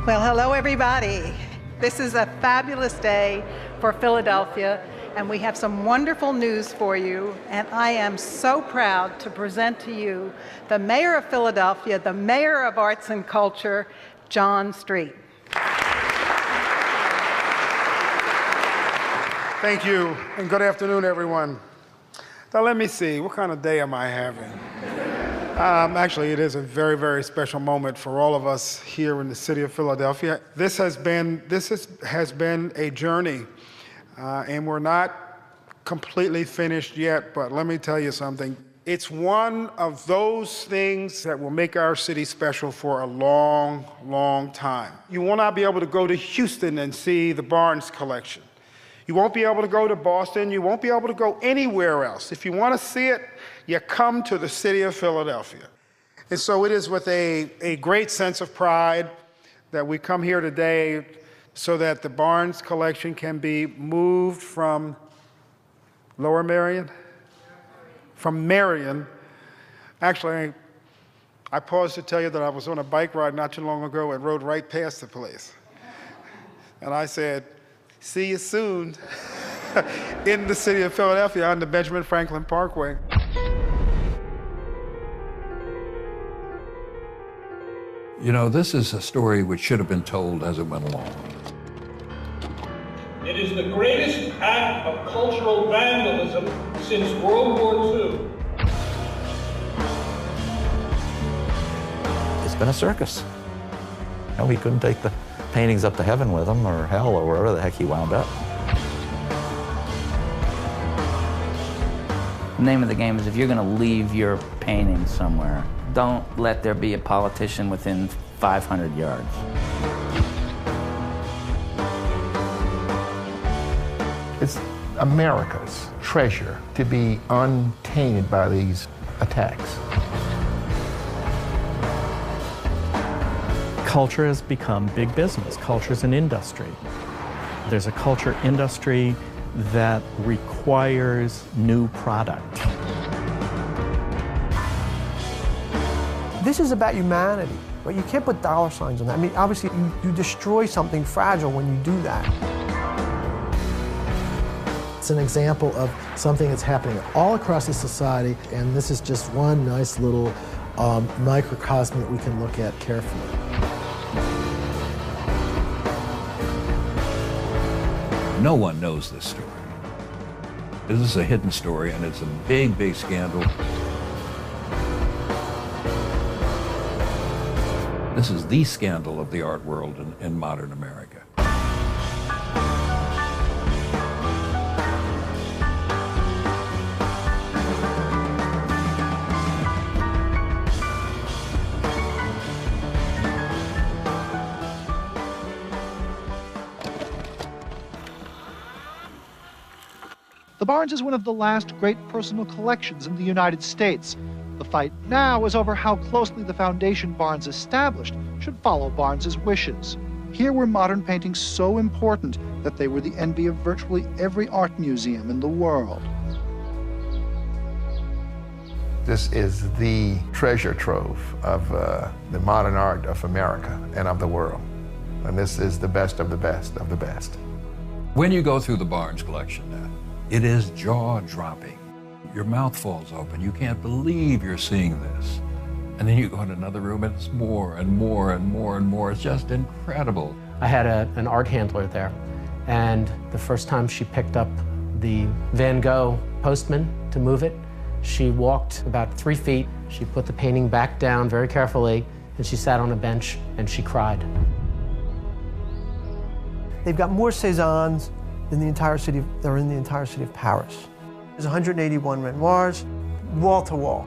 Well, hello, everybody. This is a fabulous day for Philadelphia, and we have some wonderful news for you. And I am so proud to present to you the Mayor of Philadelphia, the Mayor of Arts and Culture, John Street. Thank you, and good afternoon, everyone. Now, let me see, what kind of day am I having? Actually, it is a very, very special moment for all of us here in the city of Philadelphia. This has been a journey, and we're not completely finished yet, but let me tell you something. It's one of those things that will make our city special for a long, long time. You will not be able to go to Houston and see the Barnes collection. You won't be able to go to Boston. You won't be able to go anywhere else. If you want to see it, you come to the city of Philadelphia. And so it is with a great sense of pride that we come here today so that the Barnes collection can be moved from Lower Merion? From Marion. Actually, I paused to tell you that I was on a bike ride not too long ago and rode right past the place. And I said, see you soon in the city of Philadelphia on the Benjamin Franklin Parkway. You know, this is a story which should have been told as it went along. It is the greatest act of cultural vandalism since World War II. It's been a circus. And we couldn't take the paintings up to heaven with him, or hell, or wherever the heck he wound up. The name of the game is if you're going to leave your painting somewhere, don't let there be a politician within 500 yards. It's America's treasure to be untainted by these attacks. Culture has become big business. Culture is an industry. There's a culture industry that requires new product. This is about humanity, but you can't put dollar signs on that. I mean, obviously, you destroy something fragile when you do that. It's an example of something that's happening all across the society, and this is just one nice little microcosm that we can look at carefully. No one knows this story. This is a hidden story, and it's a big, big scandal. This is the scandal of the art world in modern America. The Barnes is one of the last great personal collections in the United States. The fight now is over how closely the foundation Barnes established should follow Barnes's wishes. Here were modern paintings so important that they were the envy of virtually every art museum in the world. This is the treasure trove of the modern art of America and of the world. And this is the best of the best of the best. When you go through the Barnes collection now, it is jaw-dropping. Your mouth falls open. You can't believe you're seeing this. And then you go in another room and it's more and more and more and more. It's just incredible. I had an art handler there, and the first time she picked up the Van Gogh Postman to move it, she walked about 3 feet. She put the painting back down very carefully, and she sat on a bench and she cried. They've got more Cézannes than the entire city of Paris. There's 181 Renoirs, wall to wall.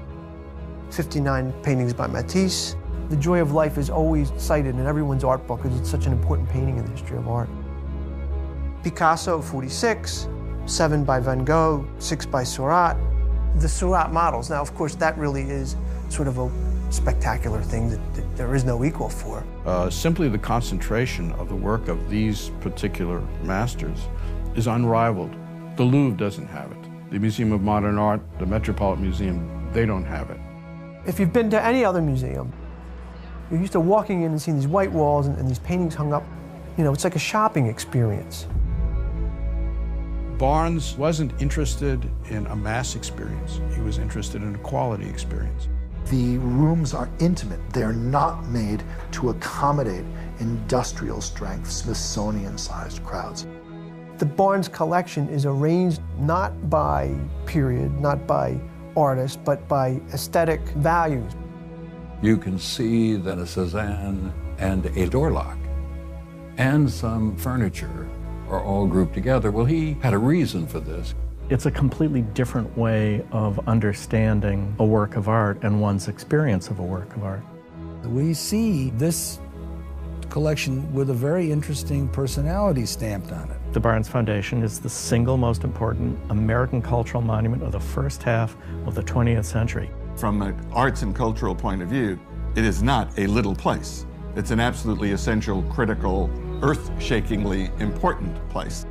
59 paintings by Matisse. The Joy of Life is always cited in everyone's art book because it's such an important painting in the history of art. Picasso, 46, 7 by Van Gogh, 6 by Seurat. The Seurat models, now of course that really is sort of a spectacular thing that there is no equal for. Simply the concentration of the work of these particular masters is unrivaled. The Louvre doesn't have it. The Museum of Modern Art, the Metropolitan Museum, they don't have it. If you've been to any other museum, You're used to walking in and seeing these white walls and these paintings hung up. You know, it's like a shopping experience. Barnes wasn't interested in a mass experience. He was interested in a quality experience. The rooms are intimate. They're not made to accommodate industrial strength, Smithsonian-sized crowds. The Barnes collection is arranged not by period, not by artist, but by aesthetic values. You can see that a Cézanne and a door lock and some furniture are all grouped together. Well, he had a reason for this. It's a completely different way of understanding a work of art and one's experience of a work of art. We see this collection with a very interesting personality stamped on it. The Barnes Foundation is the single most important American cultural monument of the first half of the 20th century. From an arts and cultural point of view, it is not a little place. It's an absolutely essential, critical, earth-shakingly important place.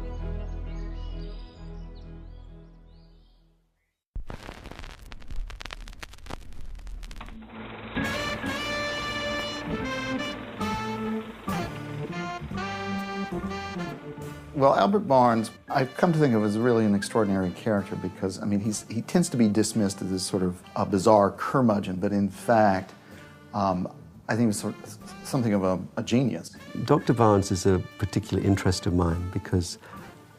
Well, Albert Barnes, I've come to think of as really an extraordinary character because, I mean, he tends to be dismissed as this sort of a bizarre curmudgeon, but in fact, I think he's something of a genius. Dr. Barnes is a particular interest of mine because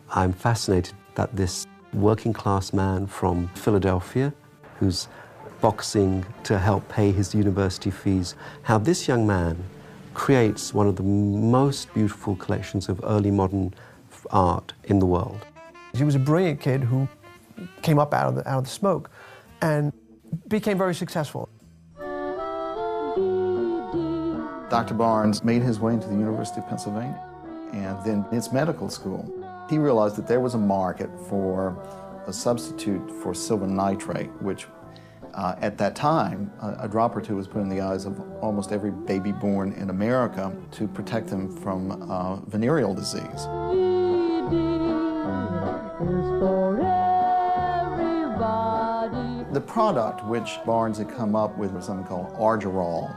I'm fascinated that this working class man from Philadelphia who's boxing to help pay his university fees, how this young man creates one of the most beautiful collections of early modern art in the world. He was a brilliant kid who came up out of the smoke and became very successful. Dr. Barnes made his way into the University of Pennsylvania and then its medical school. He realized that there was a market for a substitute for silver nitrate, which at that time, a drop or two was put in the eyes of almost every baby born in America to protect them from venereal disease. The product which Barnes had come up with was something called Argyrol.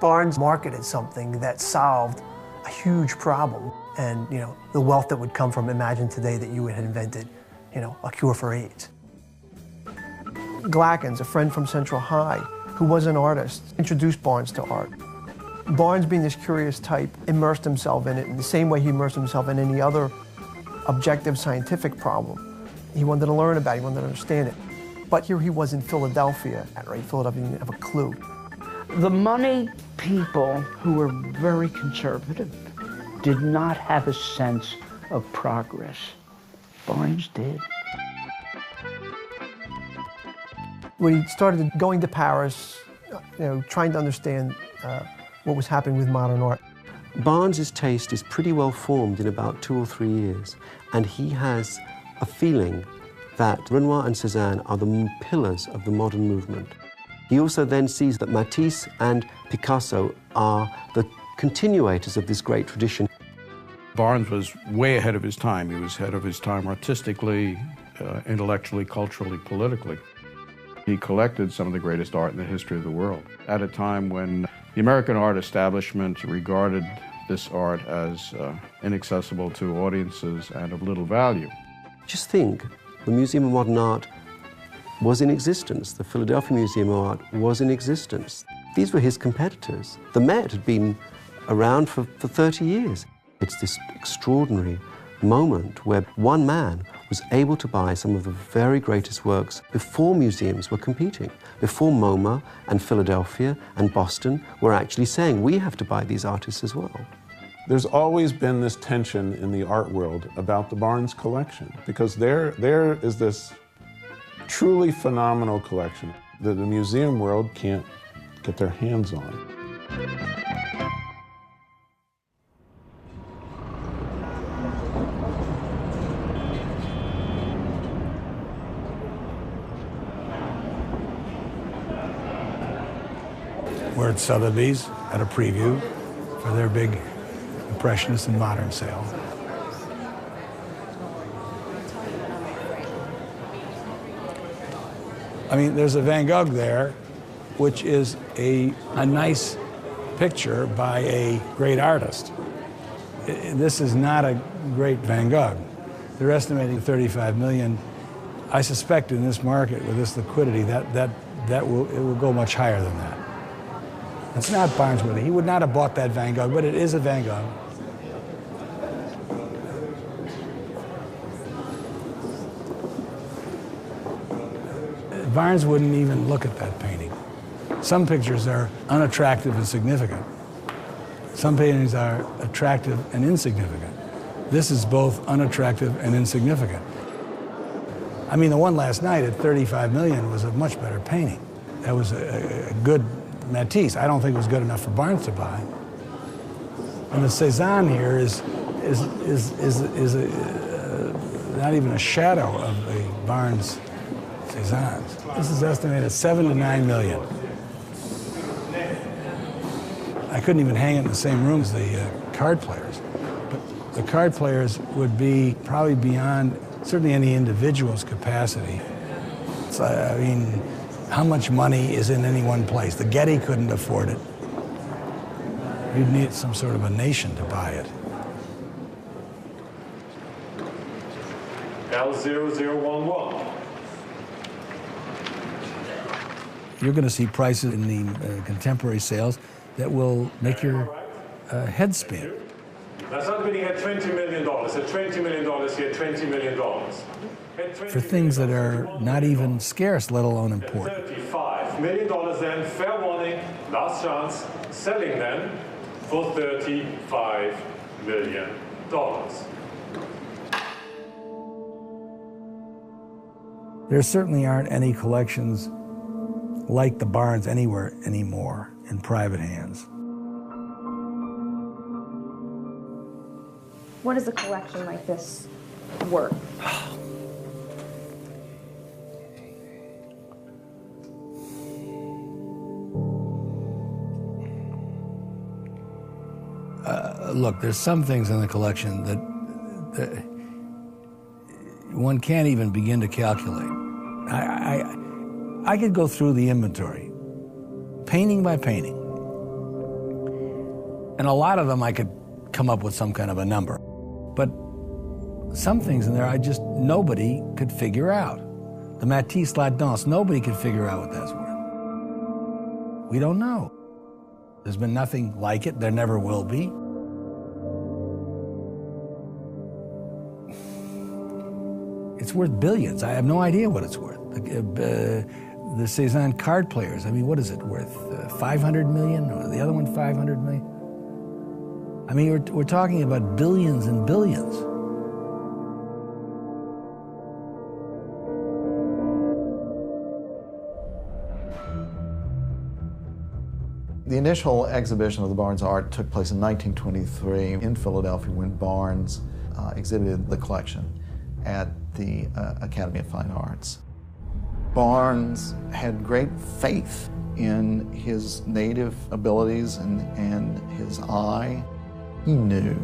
Barnes marketed something that solved a huge problem, and the wealth that would come from, imagine today that you had invented, a cure for AIDS. Glackens, a friend from Central High, who was an artist, introduced Barnes to art. Barnes, being this curious type, immersed himself in it in the same way he immersed himself in any other objective scientific problem. He wanted to learn about it, he wanted to understand it. But here he was in Philadelphia, right? Philadelphia didn't have a clue. The money people who were very conservative did not have a sense of progress. Barnes did. When he started going to Paris, trying to understand what was happening with modern art. Barnes's taste is pretty well formed in about 2 or 3 years, and he has a feeling that Renoir and Cézanne are the pillars of the modern movement. He also then sees that Matisse and Picasso are the continuators of this great tradition. Barnes was way ahead of his time. He was ahead of his time artistically, intellectually, culturally, politically. He collected some of the greatest art in the history of the world at a time when the American art establishment regarded this art as inaccessible to audiences and of little value. Just think, the Museum of Modern Art was in existence. The Philadelphia Museum of Art was in existence. These were his competitors. The Met had been around for 30 years. It's this extraordinary moment where one man was able to buy some of the very greatest works before museums were competing, before MoMA and Philadelphia and Boston were actually saying, we have to buy these artists as well. There's always been this tension in the art world about the Barnes collection, because there is this truly phenomenal collection that the museum world can't get their hands on. We're at Sotheby's at a preview for their big Impressionist and Modern sale. I mean, there's a Van Gogh there, which is a nice picture by a great artist. This is not a great Van Gogh. They're estimating 35 million. I suspect in this market with this liquidity it will go much higher than that. It's not Barnes-worthy. He would not have bought that Van Gogh, but it is a Van Gogh. Barnes wouldn't even look at that painting. Some pictures are unattractive and significant. Some paintings are attractive and insignificant. This is both unattractive and insignificant. I mean, the one last night at 35 million was a much better painting. That was a good Matisse. I don't think it was good enough for Barnes to buy. And the Cézanne here is not even a shadow of the Barnes Cézannes. This is estimated at 7 to 9 million. I couldn't even hang it in the same room as the card players. But the card players would be probably beyond certainly any individual's capacity. So, I mean, how much money is in any one place? The Getty couldn't afford it. You'd need some sort of a nation to buy it. L0011. You're going to see prices in the contemporary sales that will make your head spin. Now, start bidding at $20 million. At $20 million here, $20 million. For things that are not even scarce, let alone important. $35 million then, fair warning, last chance, selling then for $35 million. There certainly aren't any collections like the Barnes anywhere anymore in private hands. What is a collection like this worth? Look, there's some things in the collection that one can't even begin to calculate. I could go through the inventory, painting by painting, and a lot of them I could come up with some kind of a number. But some things in there nobody could figure out. The Matisse La Danse, nobody could figure out what that's worth. We don't know. There's been nothing like it, there never will be. It's worth billions. I have no idea what it's worth. The Cézanne card players, I mean, what is it worth? 500 million? Or the other one 500 million? I mean, we're talking about billions and billions. The initial exhibition of the Barnes art took place in 1923 in Philadelphia when Barnes exhibited the collection at the Academy of Fine Arts. Barnes had great faith in his native abilities and his eye. He knew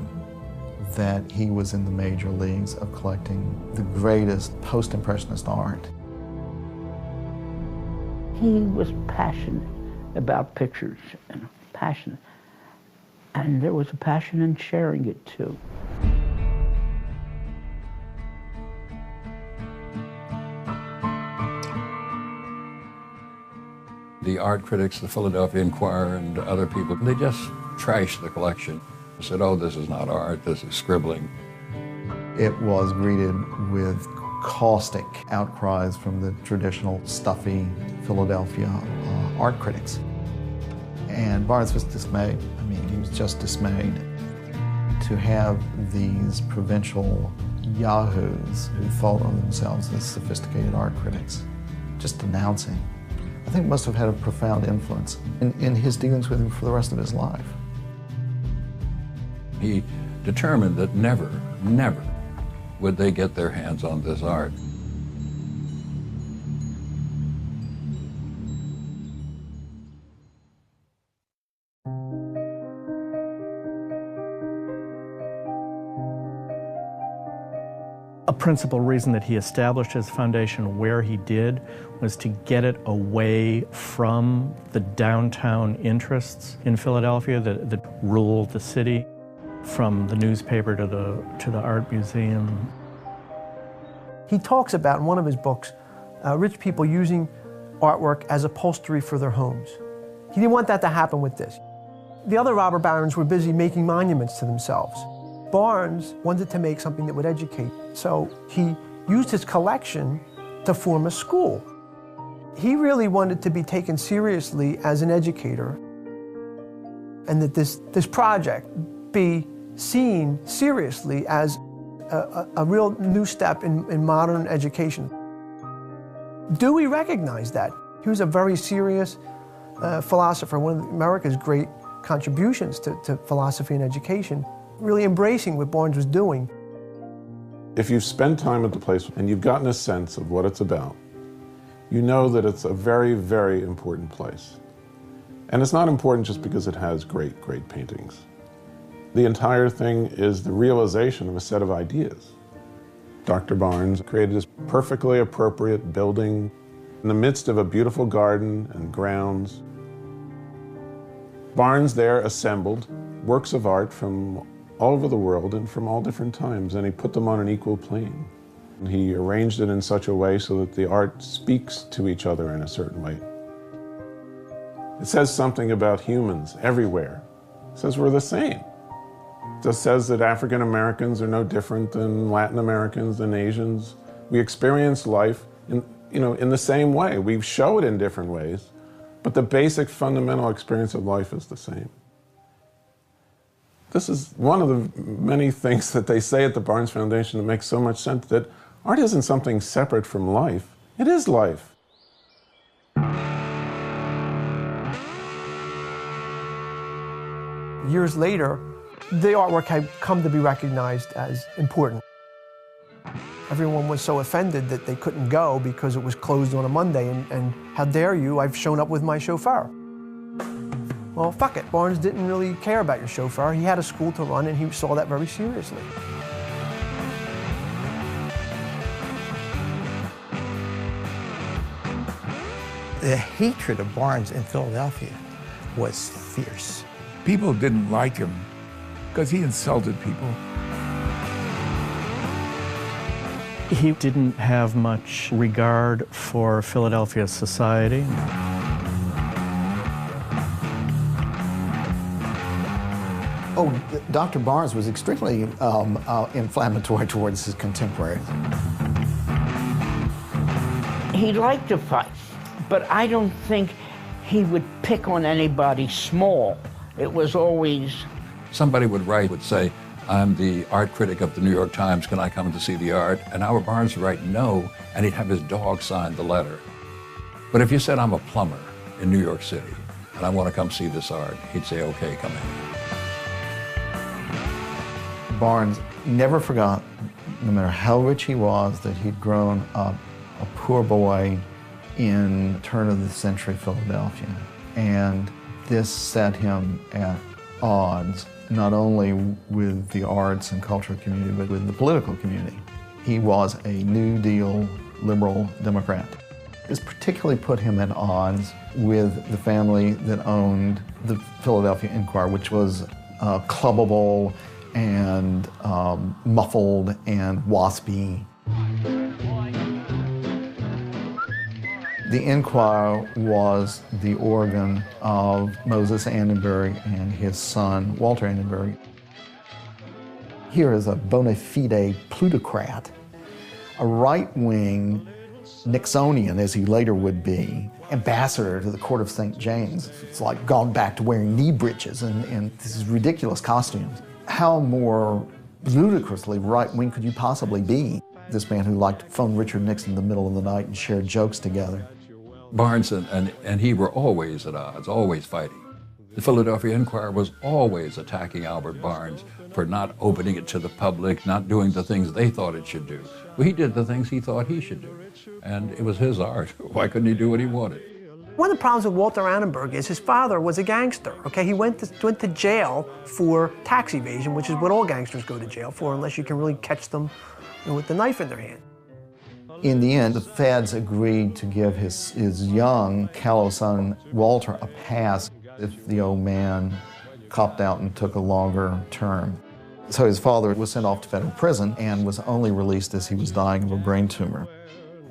that he was in the major leagues of collecting the greatest post-impressionist art. He was passionate about pictures, passionate. And there was a passion in sharing it too. The art critics, the Philadelphia Inquirer, and other people, they just trashed the collection. They said, oh, this is not art, this is scribbling. It was greeted with caustic outcries from the traditional stuffy Philadelphia art critics. And Barnes was dismayed. I mean, he was just dismayed to have these provincial yahoos who thought of themselves as sophisticated art critics just denouncing. I think it must have had a profound influence in his dealings with him for the rest of his life. He determined that never, never would they get their hands on this art. A principal reason that he established his foundation where he did was to get it away from the downtown interests in Philadelphia that ruled the city, from the newspaper to the art museum. He talks about in one of his books, rich people using artwork as upholstery for their homes. He didn't want that to happen with this. The other robber barons were busy making monuments to themselves. Barnes wanted to make something that would educate, so he used his collection to form a school. He really wanted to be taken seriously as an educator, and that this project be seen seriously as a real new step in modern education. Dewey recognized that. He was a very serious philosopher, one of America's great contributions to philosophy and education, really embracing what Barnes was doing. If you've spent time at the place and you've gotten a sense of what it's about, you know that it's a very, very important place. And it's not important just because it has great, great paintings. The entire thing is the realization of a set of ideas. Dr. Barnes created this perfectly appropriate building in the midst of a beautiful garden and grounds. Barnes there assembled works of art from all over the world and from all different times, and he put them on an equal plane. And he arranged it in such a way so that the art speaks to each other in a certain way. It says something about humans everywhere. It says we're the same. It just says that African Americans are no different than Latin Americans and Asians. We experience life in the same way. We show it in different ways, but the basic fundamental experience of life is the same. This is one of the many things that they say at the Barnes Foundation that makes so much sense, that art isn't something separate from life. It is life. Years later, the artwork had come to be recognized as important. Everyone was so offended that they couldn't go because it was closed on a Monday, and how dare you, I've shown up with my chauffeur. Well, fuck it, Barnes didn't really care about your chauffeur. He had a school to run, and he saw that very seriously. The hatred of Barnes in Philadelphia was fierce. People didn't like him because he insulted people. He didn't have much regard for Philadelphia society. Oh, Dr. Barnes was extremely inflammatory towards his contemporaries. He liked to fight, but I don't think he would pick on anybody small. It was always... Somebody would say, I'm the art critic of the New York Times, can I come to see the art? And Howard Barnes would write no, and he'd have his dog sign the letter. But if you said, I'm a plumber in New York City, and I want to come see this art, he'd say, okay, come in. Barnes never forgot, no matter how rich he was, that he'd grown up a poor boy in turn-of-the-century Philadelphia. And this set him at odds, not only with the arts and cultural community, but with the political community. He was a New Deal liberal Democrat. This particularly put him at odds with the family that owned the Philadelphia Inquirer, which was clubbable and muffled and waspy. The Inquirer was the organ of Moses Annenberg and his son, Walter Annenberg. Here is a bona fide plutocrat, a right-wing Nixonian, as he later would be, ambassador to the court of St. James. It's like gone back to wearing knee breeches and these ridiculous costumes. How more ludicrously right-wing could you possibly be? This man who liked to phone Richard Nixon in the middle of the night and share jokes together. Barnes and he were always at odds, always fighting. The Philadelphia Inquirer was always attacking Albert Barnes for not opening it to the public, not doing the things they thought it should do. Well, he did the things he thought he should do, and it was his art. Why couldn't he do what he wanted? One of the problems with Walter Annenberg is his father was a gangster, okay? He went to jail for tax evasion, which is what all gangsters go to jail for, unless you can really catch them with the knife in their hand. In the end, the feds agreed to give his young, callow son, Walter, a pass if the old man copped out and took a longer term. So his father was sent off to federal prison and was only released as he was dying of a brain tumor.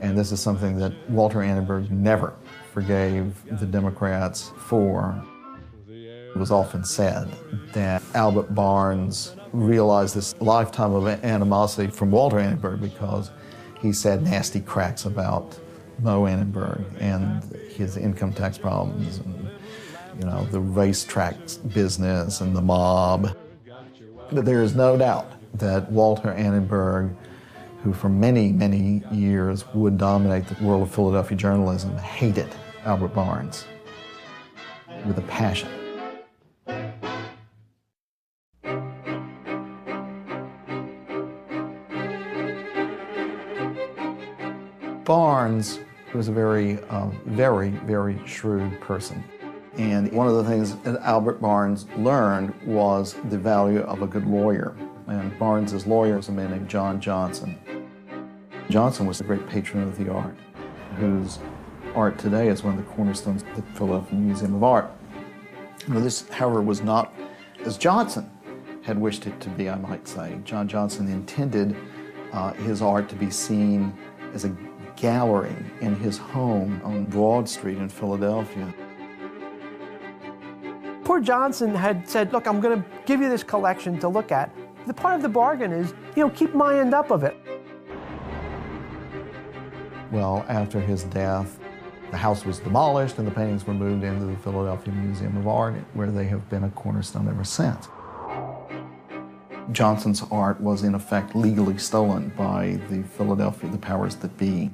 And this is something that Walter Annenberg never forgave the Democrats for. It was often said that Albert Barnes realized this lifetime of animosity from Walter Annenberg because he said nasty cracks about Moe Annenberg and his income tax problems and, you know, the racetrack business and the mob. But there is no doubt that Walter Annenberg, who for many, many years would dominate the world of Philadelphia journalism, hated Albert Barnes with a passion. Barnes was a very, very shrewd person. And one of the things that Albert Barnes learned was the value of a good lawyer. And Barnes's lawyer was a man named John Johnson. Johnson was a great patron of the art, whose art today is one of the cornerstones of the Philadelphia Museum of Art. Now, this, however, was not as Johnson had wished it to be, I might say. John Johnson intended his art to be seen as a gallery in his home on Broad Street in Philadelphia. Poor Johnson had said, look, I'm going to give you this collection to look at. The part of the bargain is, you know, keep my end up of it. Well, after his death, the house was demolished and the paintings were moved into the Philadelphia Museum of Art, where they have been a cornerstone ever since. Johnson's art was in effect legally stolen by the powers that be.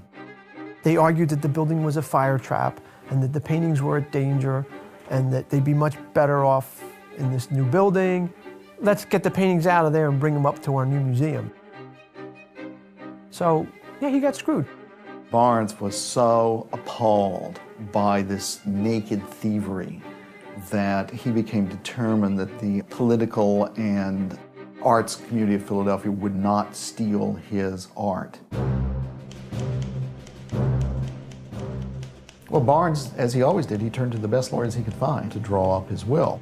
They argued that the building was a fire trap and that the paintings were a danger and that they'd be much better off in this new building. Let's get the paintings out of there and bring them up to our new museum. So, yeah, he got screwed. Barnes was so appalled by this naked thievery that he became determined that the political and arts community of Philadelphia would not steal his art. Well, Barnes, as he always did, he turned to the best lawyers he could find to draw up his will.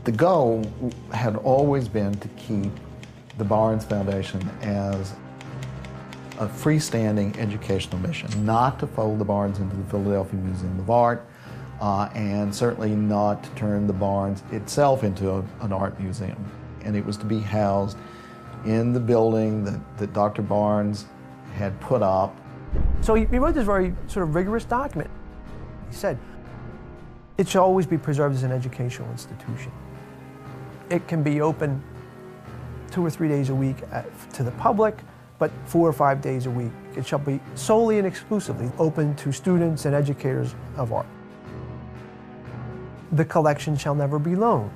The goal had always been to keep the Barnes Foundation as a freestanding educational mission, not to fold the Barnes into the Philadelphia Museum of Art, and certainly not to turn the Barnes itself into an art museum. And it was to be housed in the building that Dr. Barnes had put up. So he wrote this very sort of rigorous document. He said, it shall always be preserved as an educational institution. It can be open 2 or 3 days a week to the public, but 4 or 5 days a week. It shall be solely and exclusively open to students and educators of art. The collection shall never be loaned.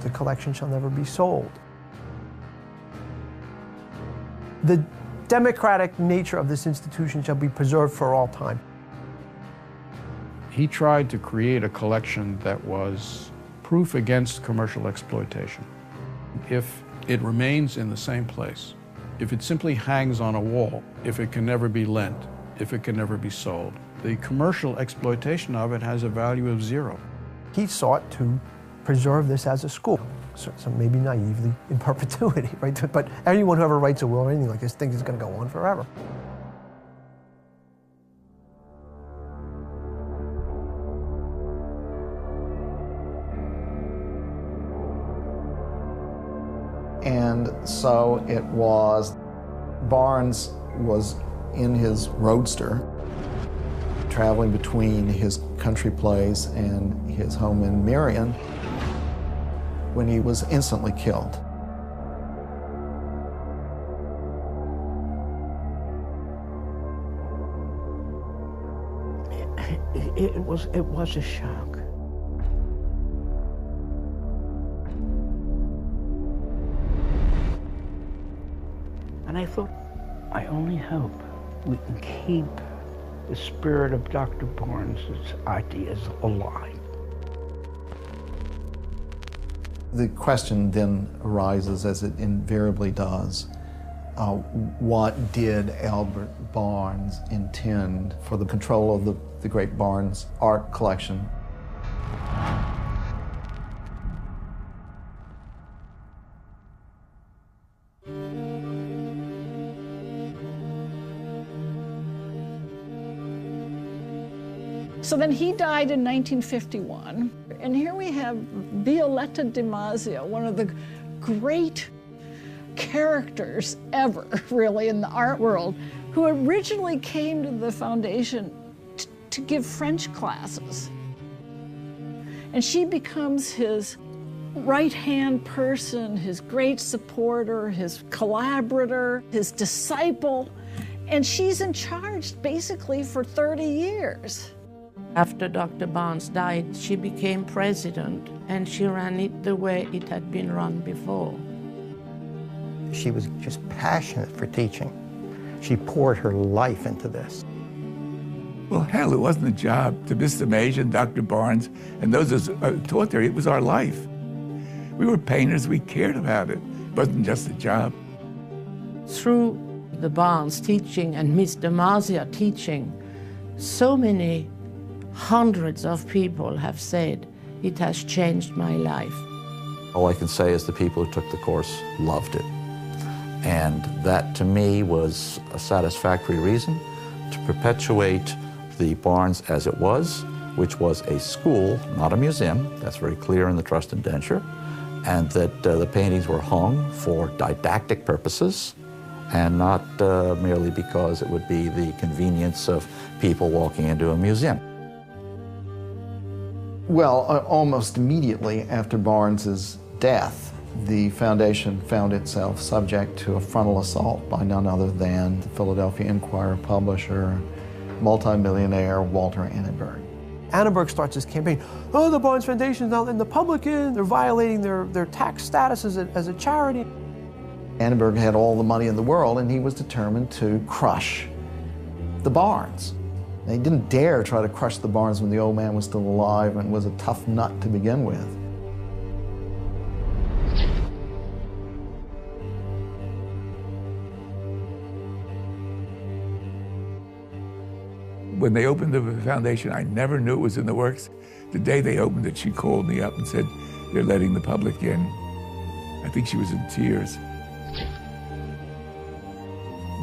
The collection shall never be sold. The democratic nature of this institution shall be preserved for all time. He tried to create a collection that was proof against commercial exploitation. If it remains in the same place, if it simply hangs on a wall, if it can never be lent, if it can never be sold, the commercial exploitation of it has a value of 0. He sought to preserve this as a school, so maybe naively in perpetuity, right? But anyone who ever writes a will or anything like this thinks it's going to go on forever. And so it was, Barnes was in his roadster, traveling between his country place and his home in Marion, when he was instantly killed. It was a shock. And I thought, I only hope we can keep the spirit of Dr. Barnes' ideas alive. The question then arises, as it invariably does, what did Albert Barnes intend for the control of the great Barnes art collection? So then he died in 1951, and here we have Violetta DiMaggio, one of the great characters ever, really, in the art world, who originally came to the foundation to give French classes. And she becomes his right-hand person, his great supporter, his collaborator, his disciple, and she's in charge basically for 30 years. After Dr. Barnes died, she became president, and she ran it the way it had been run before. She was just passionate for teaching. She poured her life into this. Well, hell, it wasn't a job to Mr. Major and Dr. Barnes and those who taught there. It was our life. We were painters. We cared about it. It wasn't just a job. Through the Barnes teaching and Miss DiMaggio teaching, so many hundreds of people have said, it has changed my life. All I can say is the people who took the course loved it. And that, to me, was a satisfactory reason to perpetuate the Barnes as it was, which was a school, not a museum. That's very clear in the trust indenture. And that the paintings were hung for didactic purposes and not merely because it would be the convenience of people walking into a museum. Well, almost immediately after Barnes's death, the foundation found itself subject to a frontal assault by none other than the Philadelphia Inquirer publisher, multimillionaire Walter Annenberg. Annenberg starts this campaign, oh, the Barnes Foundation's not letting the public in, they're violating their tax status as a charity. Annenberg had all the money in the world, and he was determined to crush the Barnes. And he didn't dare try to crush the Barnes when the old man was still alive and was a tough nut to begin with. When they opened the foundation, I never knew it was in the works. The day they opened it, she called me up and said, they're letting the public in. I think she was in tears.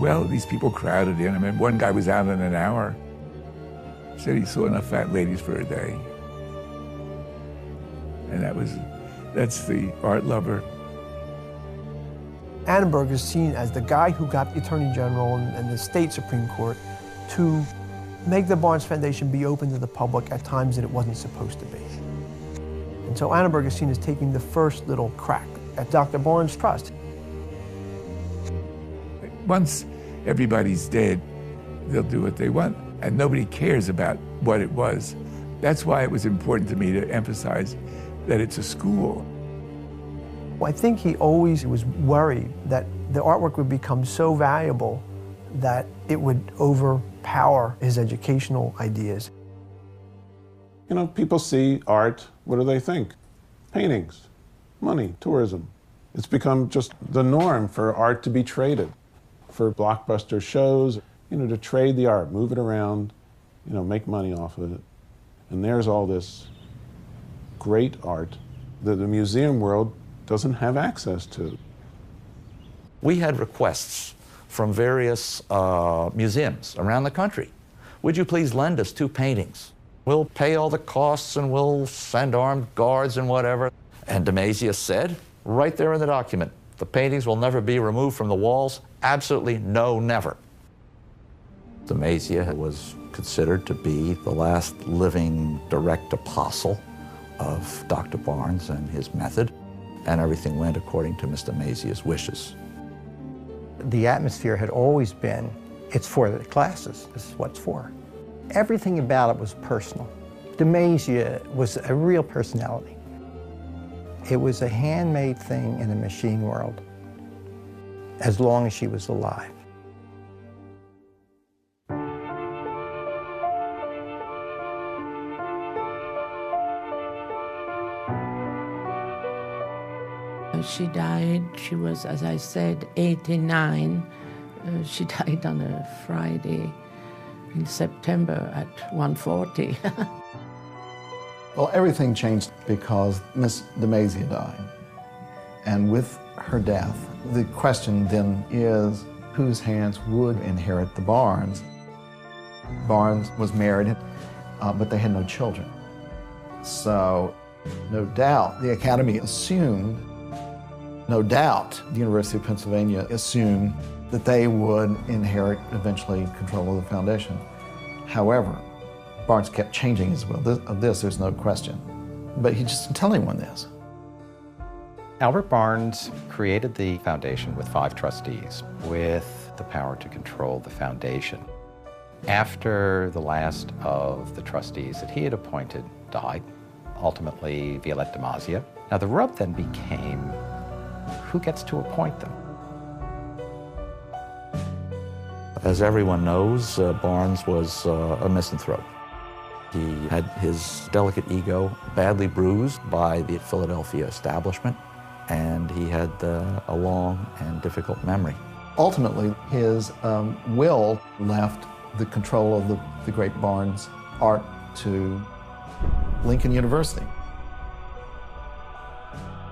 Well, these people crowded in. I mean, one guy was out in an hour. Said he saw enough fat ladies for a day. And that's the art lover. Annenberg is seen as the guy who got the Attorney General and the state Supreme Court to make the Barnes Foundation be open to the public at times that it wasn't supposed to be. And so Annenberg is seen as taking the first little crack at Dr. Barnes' trust. Once everybody's dead, they'll do what they want, and nobody cares about what it was. That's why it was important to me to emphasize that it's a school. Well, I think he always was worried that the artwork would become so valuable that it would overpower his educational ideas. You know, people see art, what do they think? Paintings, money, tourism. It's become just the norm for art to be traded, for blockbuster shows, you know, to trade the art, move it around, you know, make money off of it. And there's all this great art that the museum world doesn't have access to. We had requests from various museums around the country. Would you please lend us 2 paintings? We'll pay all the costs and we'll send armed guards and whatever. And DiMaggio said, right there in the document, the paintings will never be removed from the walls. Absolutely no, never. DiMaggio was considered to be the last living direct apostle of Dr. Barnes and his method, and everything went according to Mr. DiMaggio's wishes. The atmosphere had always been, it's for the classes, this is what it's for. Everything about it was personal. DiMaggio was a real personality. It was a handmade thing in a machine world, as long as she was alive. she died. She was, as I said, 89. She died on a Friday in September at 1:40. Well, everything changed because Miss DeMazia died. And with her death, the question then is whose hands would inherit the Barnes? Barnes was married, but they had no children. So, no doubt, the Academy assumed, no doubt, the University of Pennsylvania assumed that they would inherit eventually control of the foundation. However, Barnes kept changing his will. Of this, there's no question. But he just didn't tell anyone this. Albert Barnes created the foundation with 5 trustees with the power to control the foundation. After the last of the trustees that he had appointed died, ultimately Violette DeMazia. Now the rub then became, who gets to appoint them? As everyone knows, Barnes was a misanthrope. He had his delicate ego badly bruised by the Philadelphia establishment, and he had a long and difficult memory. Ultimately, his will left the control of the great Barnes art to Lincoln University.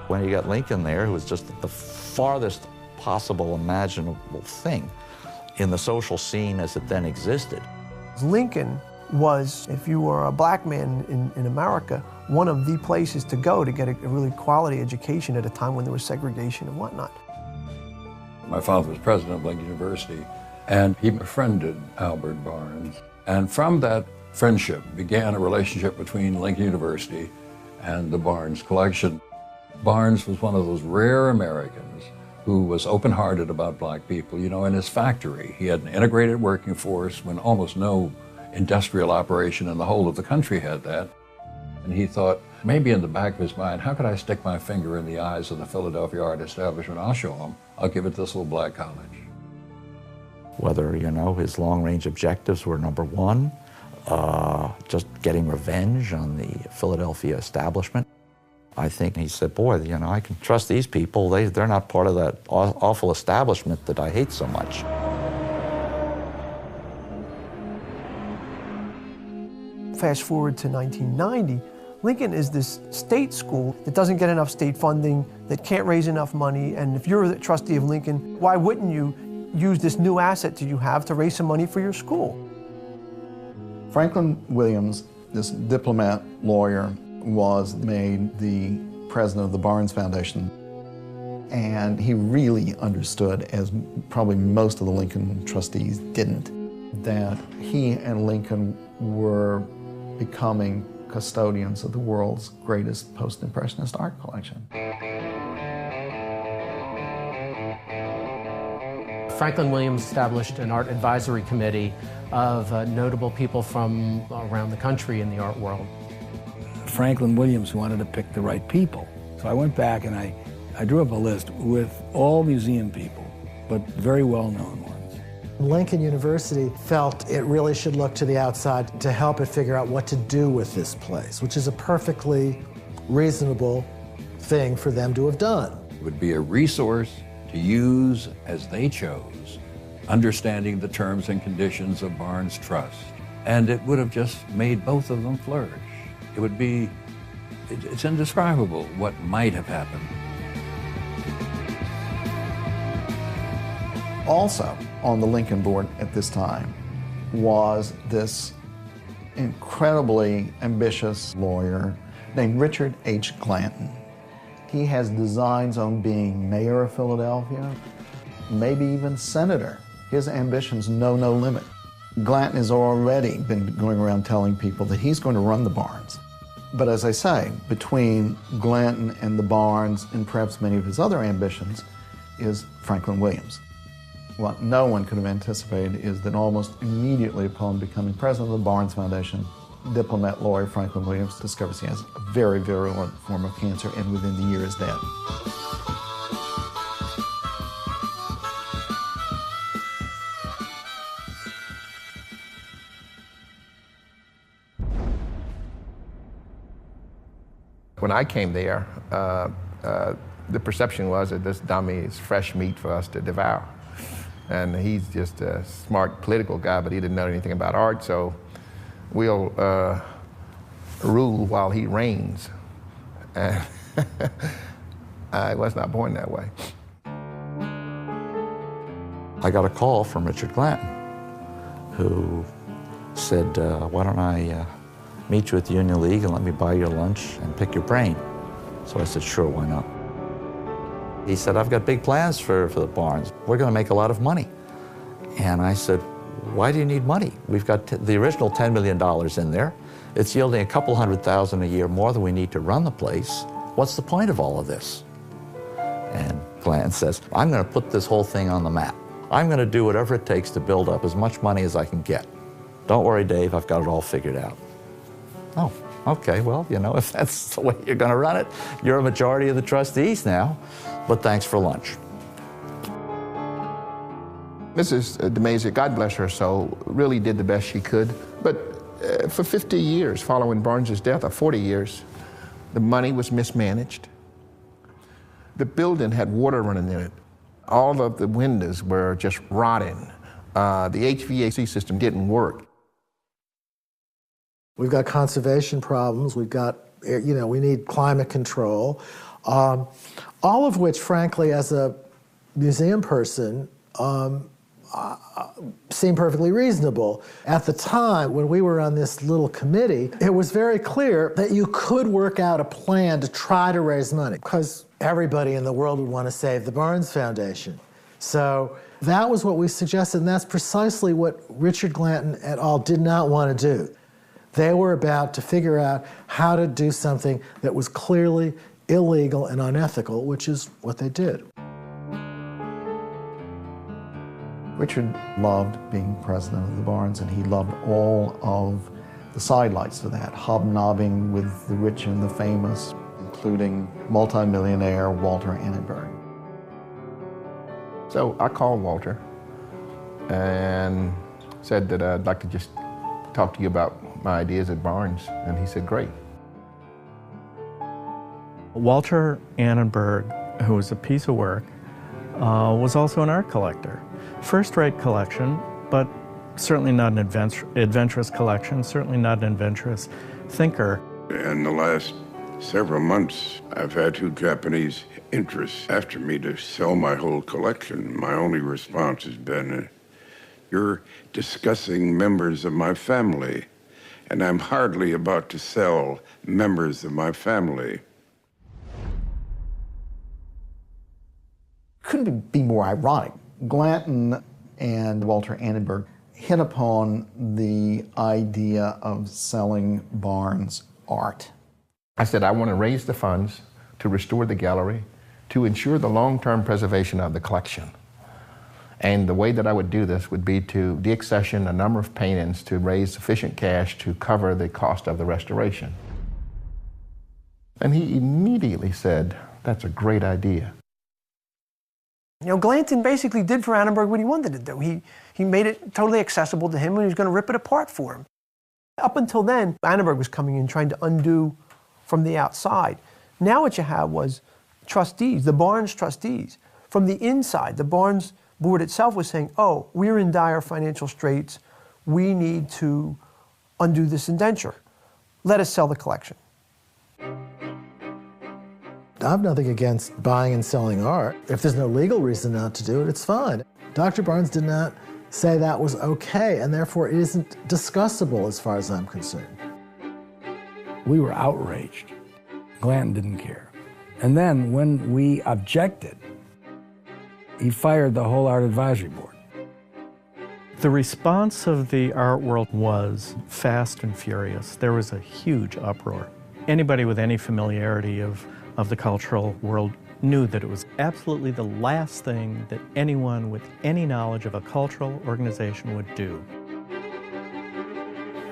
When you got Lincoln there, who was just the farthest possible imaginable thing in the social scene as it then existed. Lincoln was, if you were a black man in America, one of the places to go to get a really quality education at a time when there was segregation and whatnot. My father was president of Lincoln University, and he befriended Albert Barnes. And from that friendship began a relationship between Lincoln University and the Barnes collection. Barnes was one of those rare Americans who was open-hearted about black people. You know, in his factory, he had an integrated working force when almost no industrial operation in the whole of the country had that. And he thought, maybe in the back of his mind, how could I stick my finger in the eyes of the Philadelphia art establishment? I'll show them. I'll give it this little black college. Whether, you know, his long-range objectives were number one, just getting revenge on the Philadelphia establishment. I think he said, boy, you know, I can trust these people. They're not part of that awful establishment that I hate so much. Fast forward to 1990, Lincoln is this state school that doesn't get enough state funding, that can't raise enough money, and if you're the trustee of Lincoln, why wouldn't you use this new asset that you have to raise some money for your school? Franklin Williams, this diplomat lawyer, was made the president of the Barnes Foundation. And he really understood, as probably most of the Lincoln trustees didn't, that he and Lincoln were becoming custodians of the world's greatest post-impressionist art collection. Franklin Williams established an art advisory committee of notable people from around the country in the art world. Franklin Williams wanted to pick the right people. So I went back and I drew up a list with all museum people, but very well-known ones. Lincoln University felt it really should look to the outside to help it figure out what to do with this place, which is a perfectly reasonable thing for them to have done. It would be a resource to use as they chose, understanding the terms and conditions of Barnes Trust. And it would have just made both of them flourish. It would be, it's indescribable what might have happened. Also on the Lincoln board at this time was this incredibly ambitious lawyer named Richard H. Glanton. He has designs on being mayor of Philadelphia, maybe even senator. His ambitions know no limit. Glanton has already been going around telling people that he's going to run the Barnes. But as I say, between Glanton and the Barnes and perhaps many of his other ambitions is Franklin Williams. What no one could have anticipated is that almost immediately upon becoming president of the Barnes Foundation, diplomat lawyer Franklin Williams discovers he has a very virulent form of cancer and within the year is dead. When I came there, The perception was that this dummy is fresh meat for us to devour. And he's just a smart political guy, but he didn't know anything about art, so we'll rule while he reigns. And I was not born that way. I got a call from Richard Glanton, who said, why don't I meet you at the Union League and let me buy your lunch and pick your brain? So I said, sure, why not? He said, I've got big plans for the Barnes. We're going to make a lot of money. And I said, why do you need money? We've got the original $10 million in there. It's yielding a couple $100,000 a year more than we need to run the place. What's the point of all of this? And Glanton says, I'm going to put this whole thing on the map. I'm going to do whatever it takes to build up as much money as I can get. Don't worry, Dave, I've got it all figured out. Oh, okay, well, you know, if that's the way you're going to run it, you're a majority of the trustees now, but thanks for lunch. Mrs. DeMazia, God bless her soul, really did the best she could. But for 50 years following Barnes's death, or 40 years, the money was mismanaged. The building had water running in it. All of the windows were just rotting. The HVAC system didn't work. We've got conservation problems. We've got, you know, we need climate control. All of which, frankly, as a museum person, seemed perfectly reasonable. At the time, when we were on this little committee, it was very clear that you could work out a plan to try to raise money, because everybody in the world would want to save the Barnes Foundation. So that was what we suggested, and that's precisely what Richard Glanton et al. Did not want to do. They were about to figure out how to do something that was clearly illegal and unethical, which is what they did. Richard loved being president of the Barnes, and he loved all of the sidelights to that, hobnobbing with the rich and the famous, including multimillionaire Walter Annenberg. So I called Walter and said that I'd like to just talk to you about my ideas at Barnes, and he said, great. Walter Annenberg, who was a piece of work, was also an art collector. First-rate collection, but certainly not an adventurous collection, certainly not an adventurous thinker. In the last several months, I've had 2 Japanese interests after me to sell my whole collection. My only response has been, you're discussing members of my family, and I'm hardly about to sell members of my family. Couldn't be more ironic. Glanton and Walter Annenberg hit upon the idea of selling Barnes art. I said, I want to raise the funds to restore the gallery, to ensure the long-term preservation of the collection. And the way that I would do this would be to deaccession a number of paintings to raise sufficient cash to cover the cost of the restoration. And he immediately said, that's a great idea. You know, Glanton basically did for Annenberg what he wanted to do. He made it totally accessible to him, and he was going to rip it apart for him. Up until then, Annenberg was coming in trying to undo from the outside. Now what you have was trustees, the Barnes trustees. From the inside, the Barnes board itself was saying, oh, we're in dire financial straits. We need to undo this indenture. Let us sell the collection. I have nothing against buying and selling art. If there's no legal reason not to do it, it's fine. Dr. Barnes did not say that was okay, and therefore it isn't discussable as far as I'm concerned. We were outraged. Glanton didn't care. And then when we objected, he fired the whole art advisory board. The response of the art world was fast and furious. There was a huge uproar. Anybody with any familiarity of the cultural world knew that it was absolutely the last thing that anyone with any knowledge of a cultural organization would do.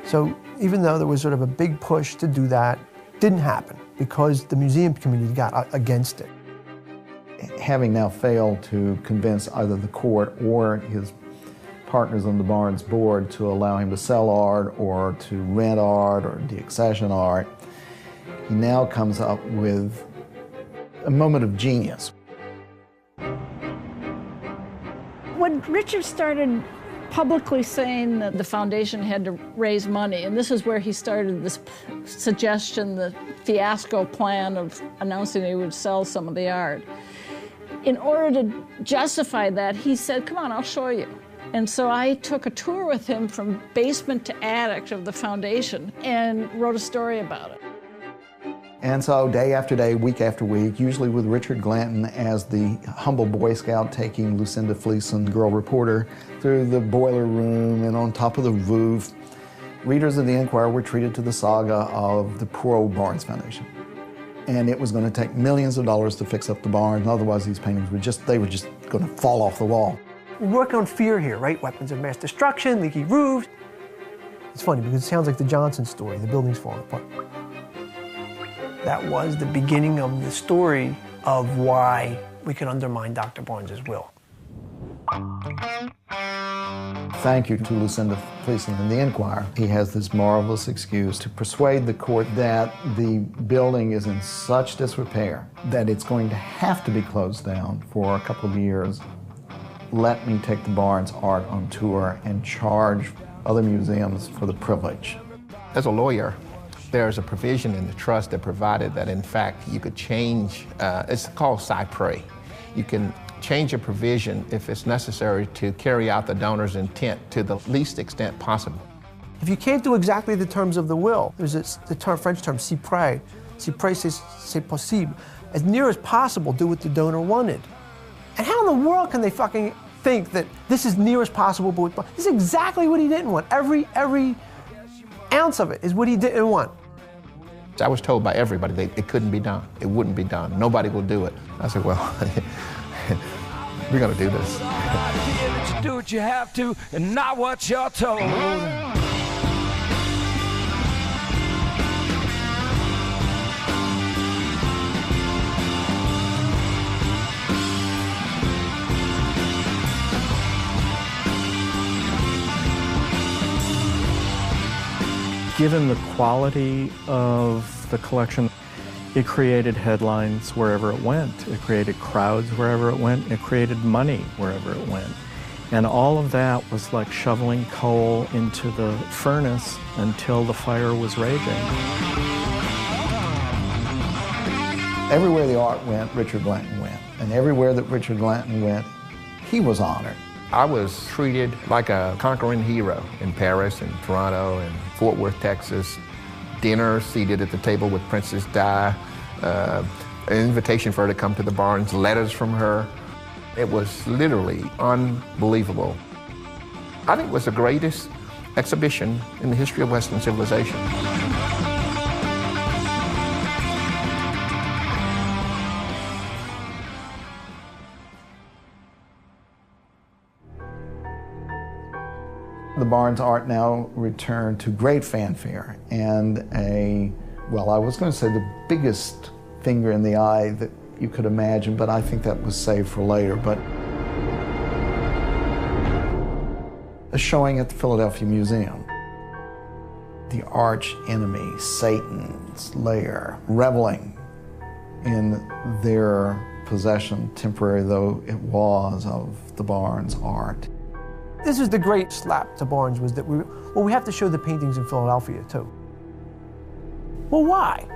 So even though there was sort of a big push to do that, it didn't happen because the museum community got against it. Having now failed to convince either the court or his partners on the Barnes board to allow him to sell art or to rent art or deaccession art, he now comes up with a moment of genius. When Richard started publicly saying that the foundation had to raise money, and this is where he started this suggestion, the fiasco plan of announcing he would sell some of the art. In order to justify that, he said, come on, I'll show you. And so I took a tour with him from basement to attic of the foundation and wrote a story about it. And so day after day, week after week, usually with Richard Glanton as the humble Boy Scout taking Lucinda Fleeson, girl reporter, through the boiler room and on top of the roof, readers of the Enquirer were treated to the saga of the poor old Barnes Foundation. And it was going to take millions of dollars to fix up the barn, otherwise these paintings were just going to fall off the wall. We're working on fear here, right? Weapons of mass destruction, leaky roofs. It's funny because it sounds like the Johnson story, the building's falling apart. That was the beginning of the story of why we could undermine Dr. Barnes's will. Thank you to Lucinda Fleeson and the Enquirer. He has this marvelous excuse to persuade the court that the building is in such disrepair that it's going to have to be closed down for a couple of years. Let me take the Barnes art on tour and charge other museums for the privilege. As a lawyer, there's a provision in the trust that provided that, in fact, you could change, it's called cypre. You can change a provision if it's necessary to carry out the donor's intent to the least extent possible. If you can't do exactly the terms of the will, there's the French term, cypre. Cypre, c'est possible. As near as possible, do what the donor wanted. And how in the world can they fucking think that this is near as possible, but this is exactly what he didn't want. Every ounce of it is what he didn't want. I was told by everybody that it couldn't be done. It wouldn't be done. Nobody will do it. I said, well, we're going to do this. Do what you have to and not what you're told. Given the quality of the collection, it created headlines wherever it went. It created crowds wherever it went. It created money wherever it went. And all of that was like shoveling coal into the furnace until the fire was raging. Everywhere the art went, Richard Glanton went. And everywhere that Richard Glanton went, he was honored. I was treated like a conquering hero in Paris and Toronto and Fort Worth, Texas. Dinner, seated at the table with Princess Di, an invitation for her to come to the Barnes, letters from her. It was literally unbelievable. I think it was the greatest exhibition in the history of Western civilization. The Barnes art now returned to great fanfare and well, I was going to say the biggest finger in the eye that you could imagine, but I think that was saved for later. But a showing at the Philadelphia Museum. The arch enemy, Satan's lair, reveling in their possession, temporary though it was, of the Barnes art. This is the great slap to Barnes, was that we have to show the paintings in Philadelphia too. Well, why?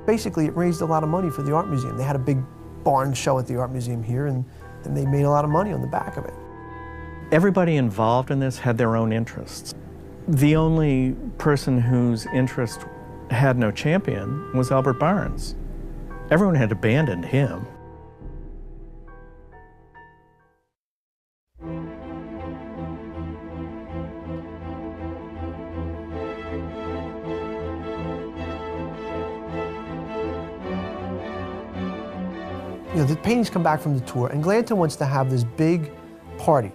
Basically, it raised a lot of money for the art museum. They had a big Barnes show at the art museum here, and they made a lot of money on the back of it. Everybody involved in this had their own interests. The only person whose interest had no champion was Albert Barnes. Everyone had abandoned him. You know, the paintings come back from the tour, and Glanton wants to have this big party.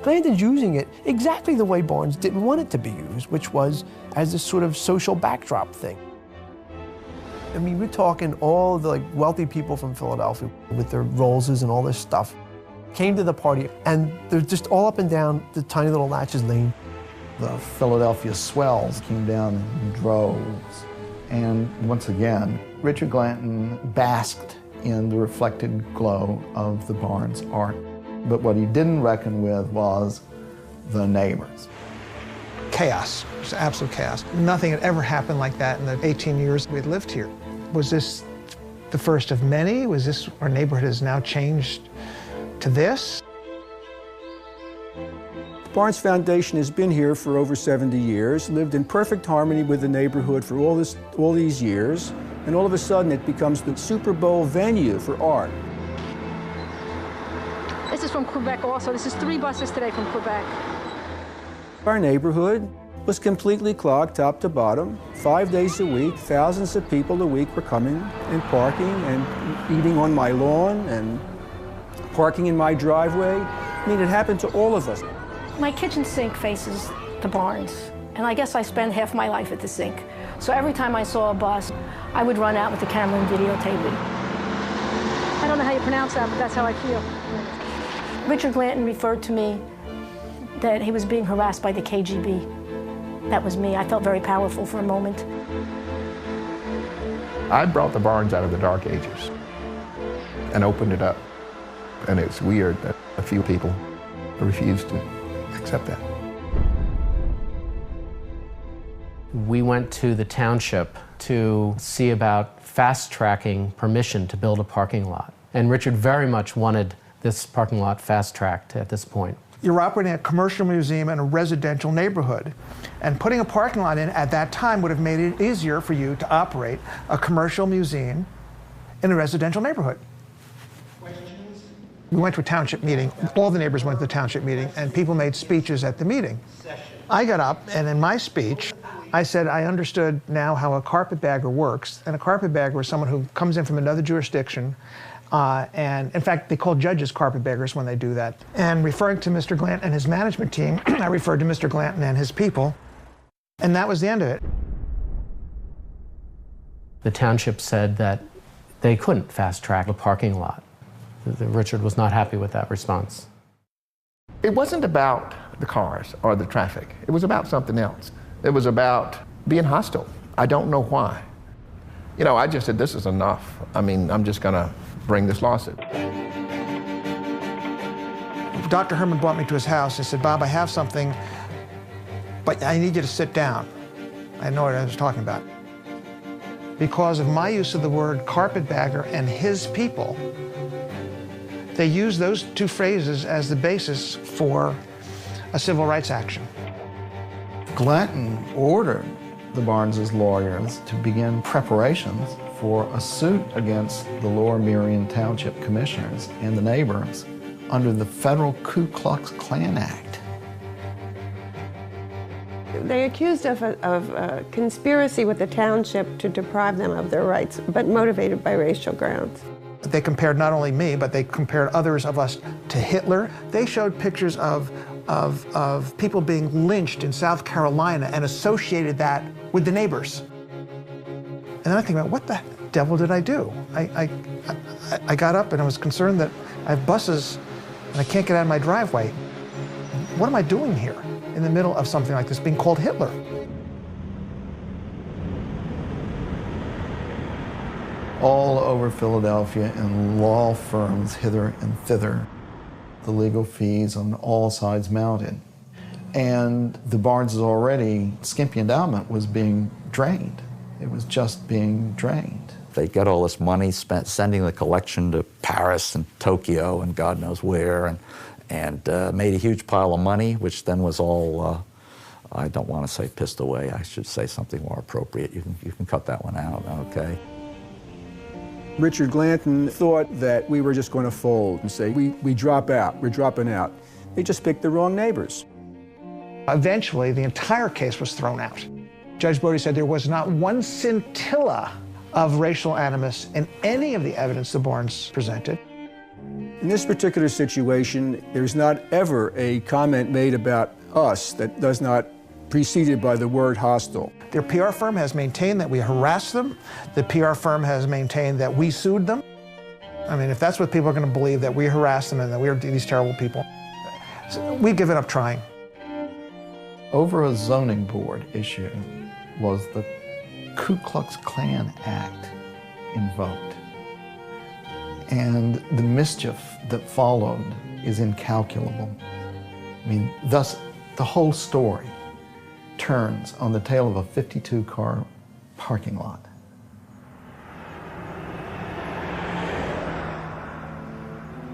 Glanton's using it exactly the way Barnes didn't want it to be used, which was as this sort of social backdrop thing. I mean, we're talking all the wealthy people from Philadelphia with their Rollses and all this stuff came to the party, and they're just all up and down the tiny little Latches Lane. The Philadelphia swells came down in droves. And once again, Richard Glanton basked in the reflected glow of the Barnes art. But what he didn't reckon with was the neighbors. Chaos. It was absolute chaos. Nothing had ever happened like that in the 18 years we'd lived here. Was this the first of many? Was this, our neighborhood has now changed to this? Barnes Foundation has been here for over 70 years, lived in perfect harmony with the neighborhood for all these years, and all of a sudden it becomes the Super Bowl venue for art. This is from Quebec also. This is 3 buses today from Quebec. Our neighborhood was completely clogged top to bottom, 5 days a week. Thousands of people a week were coming and parking and eating on my lawn and parking in my driveway. I mean, it happened to all of us. My kitchen sink faces the Barnes, and I guess I spent half my life at the sink. So every time I saw a bus, I would run out with the camera and videotape it. I don't know how you pronounce that, but that's how I feel. Richard Glanton referred to me that he was being harassed by the KGB. That was me. I felt very powerful for a moment. I brought the Barnes out of the Dark Ages and opened it up. And it's weird that a few people refused to accept that. We went to the township to see about fast-tracking permission to build a parking lot. And Richard very much wanted this parking lot fast-tracked at this point. You're operating a commercial museum in a residential neighborhood. And putting a parking lot in at that time would have made it easier for you to operate a commercial museum in a residential neighborhood. We went to a township meeting. All the neighbors went to the township meeting, and people made speeches at the meeting. I got up, and in my speech, I said I understood now how a carpetbagger works. And a carpetbagger is someone who comes in from another jurisdiction, and in fact, they call judges carpetbaggers when they do that. And referring to Mr. Glanton and his management team, I referred to Mr. Glanton and his people, and that was the end of it. The township said that they couldn't fast-track a parking lot. Richard was not happy with that response. It wasn't about the cars or the traffic. It was about something else. It was about being hostile. I don't know why. You know, I just said, this is enough. I mean, I'm just gonna bring this lawsuit. Dr. Herman brought me to his house and said, Bob, I have something, but I need you to sit down. I know what I was talking about. Because of my use of the word carpetbagger and his people, they used those two phrases as the basis for a civil rights action. Glanton ordered the Barnes' lawyers to begin preparations for a suit against the Lower Merion Township Commissioners and the neighbors under the federal Ku Klux Klan Act. They accused of a conspiracy with the township to deprive them of their rights, but motivated by racial grounds. They compared not only me, but they compared others of us to Hitler. They showed pictures of people being lynched in South Carolina and associated that with the neighbors. And then I think about, what the devil did I do? I got up and I was concerned that I have buses and I can't get out of my driveway. What am I doing here in the middle of something like this being called Hitler? All over Philadelphia in law firms hither and thither, the legal fees on all sides mounted. And the Barnes' already skimpy endowment was being drained. It was just being drained. They get all this money spent sending the collection to Paris and Tokyo and God knows where, and made a huge pile of money, which then was all, I don't want to say pissed away, I should say something more appropriate. You can cut that one out, okay? Richard Glanton thought that we were just going to fold and say, we drop out, we're dropping out. They just picked the wrong neighbors. Eventually, the entire case was thrown out. Judge Brody said there was not one scintilla of racial animus in any of the evidence the Barnes presented. In this particular situation, there's not ever a comment made about us that does not preceded by the word hostile. Their PR firm has maintained that we harassed them. The PR firm has maintained that we sued them. I mean, if that's what people are going to believe, that we harassed them and that we are these terrible people, we've given up trying. Over a zoning board issue was the Ku Klux Klan Act invoked. And the mischief that followed is incalculable. I mean, thus, the whole story turns on the tail of a 52-car parking lot.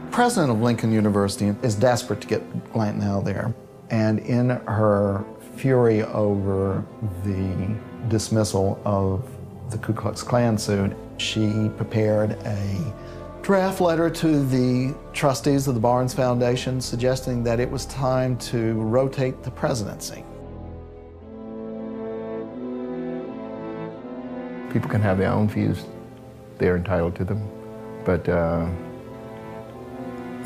The president of Lincoln University is desperate to get Glanton out of there. And in her fury over the dismissal of the Ku Klux Klan suit, she prepared a draft letter to the trustees of the Barnes Foundation suggesting that it was time to rotate the presidency. People can have their own views. They're entitled to them. But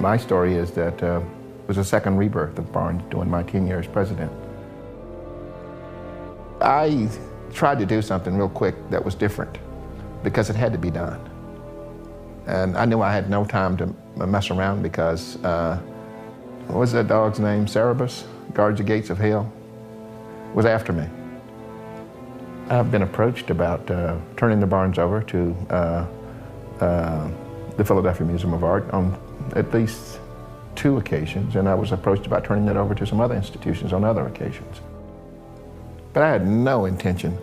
my story is that it was a second rebirth of Barnes during my 10 years as president. I tried to do something real quick that was different because it had to be done. And I knew I had no time to mess around because, what was that dog's name? Cerebus, guards the gates of hell, was after me. I've been approached about turning the Barnes over to the Philadelphia Museum of Art on at least 2 occasions, and I was approached about turning it over to some other institutions on other occasions. But I had no intention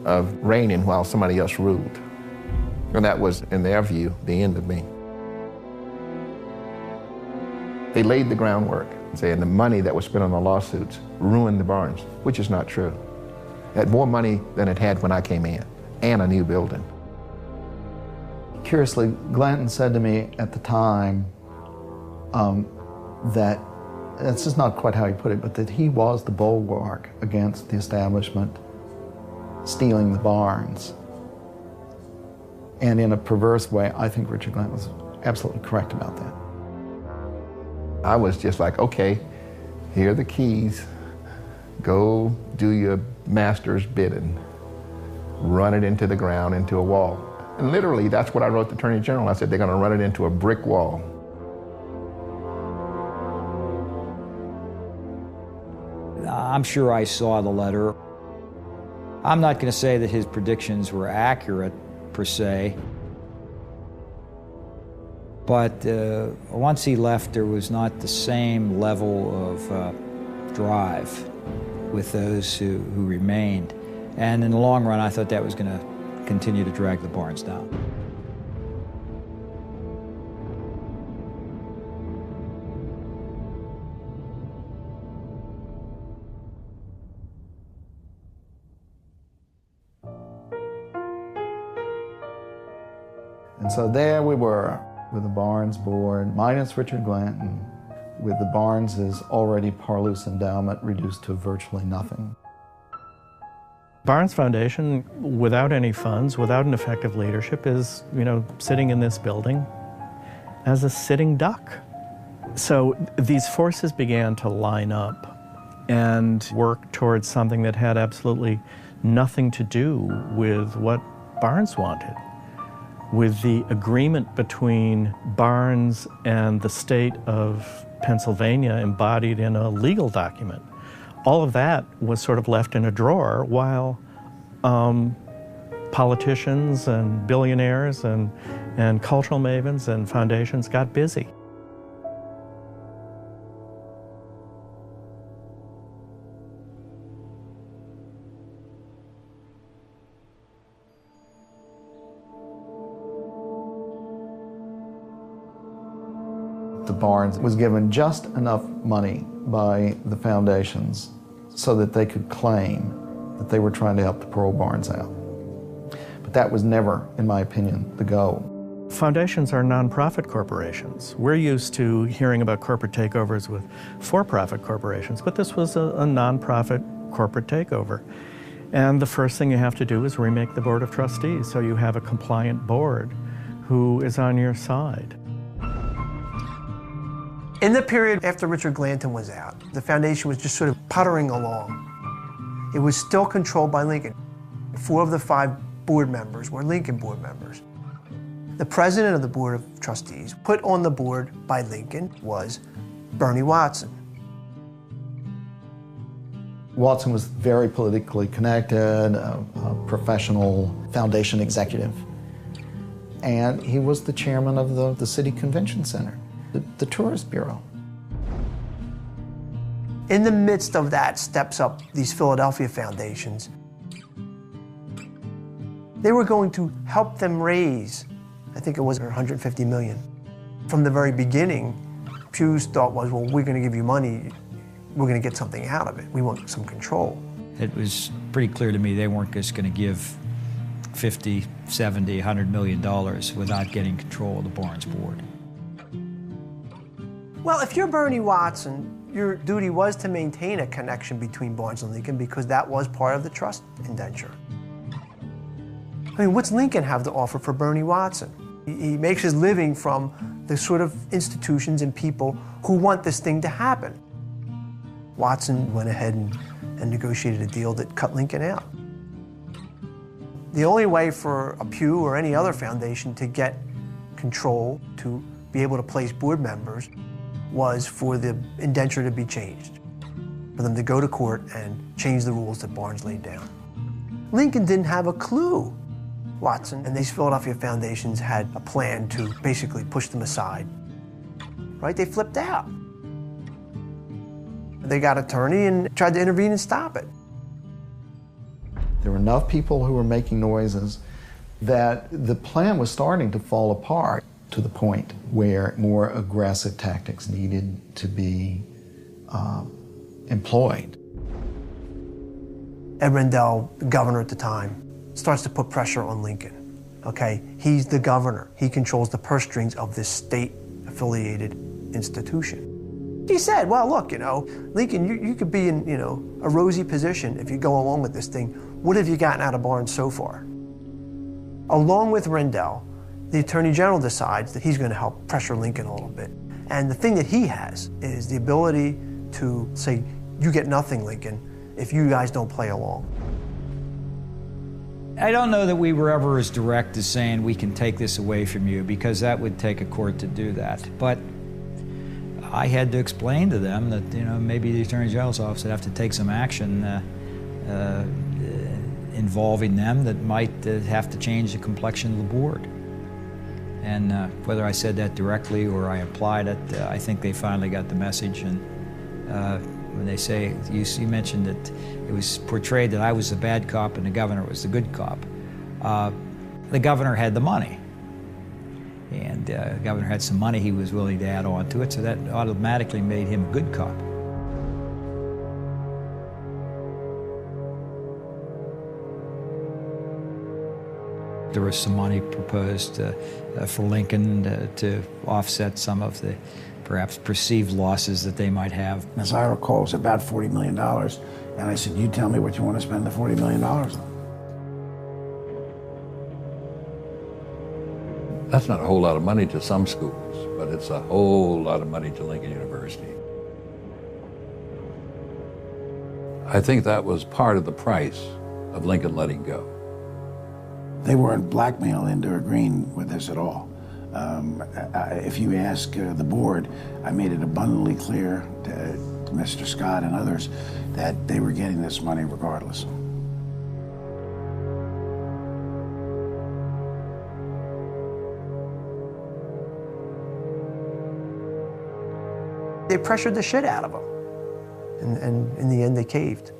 of reigning while somebody else ruled. And that was, in their view, the end of me. They laid the groundwork, saying the money that was spent on the lawsuits ruined the Barnes, which is not true. It had more money than it had when I came in, and a new building. Curiously, Glanton said to me at the time that, this is not quite how he put it, but that he was the bulwark against the establishment stealing the Barnes. And in a perverse way, I think Richard Glanton was absolutely correct about that. I was just like, okay, here are the keys. Go do your master's bidding. Run it into the ground, into a wall. And literally, that's what I wrote the Attorney General. I said, they're going to run it into a brick wall. I'm sure I saw the letter. I'm not going to say that his predictions were accurate, per se. But once he left, there was not the same level of drive with those who remained. And in the long run, I thought that was going to continue to drag the Barnes down. And so there we were with the Barnes board, minus Richard Glanton, with the Barnes' already parlous endowment reduced to virtually nothing. Barnes Foundation, without any funds, without an effective leadership, is, sitting in this building as a sitting duck. So these forces began to line up and work towards something that had absolutely nothing to do with what Barnes wanted. With the agreement between Barnes and the state of Pennsylvania embodied in a legal document. All of that was sort of left in a drawer while politicians and billionaires and cultural mavens and foundations got busy. The Barnes was given just enough money by the foundations so that they could claim that they were trying to help the Pearl Barnes out. But that was never, in my opinion, the goal. Foundations are nonprofit corporations. We're used to hearing about corporate takeovers with for-profit corporations, but this was a nonprofit corporate takeover. And the first thing you have to do is remake the Board of Trustees so you have a compliant board who is on your side. In the period after Richard Glanton was out, the foundation was just sort of puttering along. It was still controlled by Lincoln. 4 of the 5 board members were Lincoln board members. The president of the Board of Trustees, put on the board by Lincoln, was Bernie Watson. Watson was very politically connected, a professional foundation executive. And he was the chairman of the City Convention Center, the Tourist Bureau. In the midst of that steps up these Philadelphia foundations. They were going to help them raise, I think it was $150 million. From the very beginning, Pew's thought was, well, we're going to give you money, we're going to get something out of it. We want some control. It was pretty clear to me they weren't just going to give $50, $70, $100 million without getting control of the Barnes Board. Well, if you're Bernie Watson, your duty was to maintain a connection between Barnes and Lincoln because that was part of the trust indenture. I mean, what's Lincoln have to offer for Bernie Watson? He makes his living from the sort of institutions and people who want this thing to happen. Watson went ahead and negotiated a deal that cut Lincoln out. The only way for a Pew or any other foundation to get control, to be able to place board members, was for the indenture to be changed, for them to go to court and change the rules that Barnes laid down. Lincoln didn't have a clue. Watson and these Philadelphia foundations had a plan to basically push them aside, right? They flipped out. They got an attorney and tried to intervene and stop it. There were enough people who were making noises that the plan was starting to fall apart to the point where more aggressive tactics needed to be employed. Ed Rendell, the governor at the time, starts to put pressure on Lincoln, okay? He's the governor. He controls the purse strings of this state-affiliated institution. He said, well, look, you know, Lincoln, you could be in, you know, a rosy position if you go along with this thing. What have you gotten out of Barnes so far? Along with Rendell, the Attorney General decides that he's going to help pressure Lincoln a little bit. And the thing that he has is the ability to say, you get nothing, Lincoln, if you guys don't play along. I don't know that we were ever as direct as saying we can take this away from you, because that would take a court to do that. But I had to explain to them that, you know, maybe the Attorney General's office would have to take some action involving them that might have to change the complexion of the board. And whether I said that directly or I implied it, I think they finally got the message. And when they say, you mentioned that it was portrayed that I was the bad cop and the governor was the good cop. The governor had the money. And the governor had some money he was willing to add on to it, so that automatically made him a good cop. There was some money proposed for Lincoln to offset some of the perhaps perceived losses that they might have. As I recall, it was about $40 million. And I said, you tell me what you want to spend the $40 million on. That's not a whole lot of money to some schools, but it's a whole lot of money to Lincoln University. I think that was part of the price of Lincoln letting go. They weren't blackmailed into agreeing with this at all. If you ask the board, I made it abundantly clear to Mr. Scott and others that they were getting this money regardless. They pressured the shit out of them. And in the end, they caved.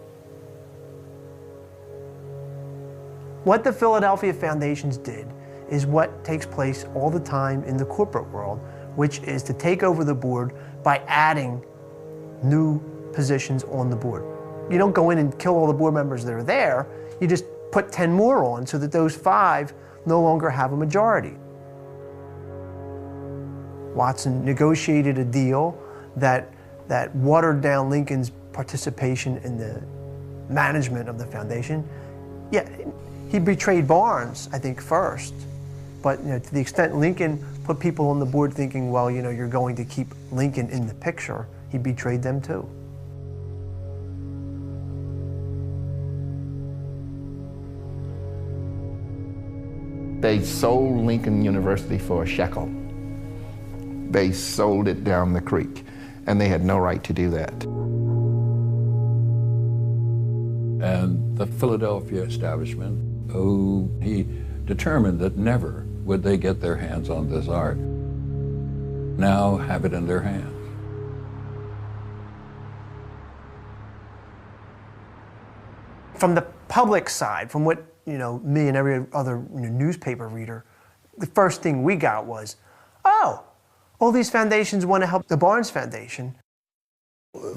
What the Philadelphia Foundations did is what takes place all the time in the corporate world, which is to take over the board by adding new positions on the board. You don't go in and kill all the board members that are there, you just put 10 more on so that those 5 no longer have a majority. Watson negotiated a deal that watered down Lincoln's participation in the management of the foundation. Yeah, he betrayed Barnes, I think, first. But you know, to the extent Lincoln put people on the board thinking, well, you know, you're going to keep Lincoln in the picture, he betrayed them too. They sold Lincoln University for a shekel. They sold it down the creek, and they had no right to do that. and the Philadelphia establishment, who he determined that never would they get their hands on this art, now have it in their hands. From the public side, from what me and every other newspaper reader, the first thing we got was, oh, all these foundations want to help the Barnes Foundation.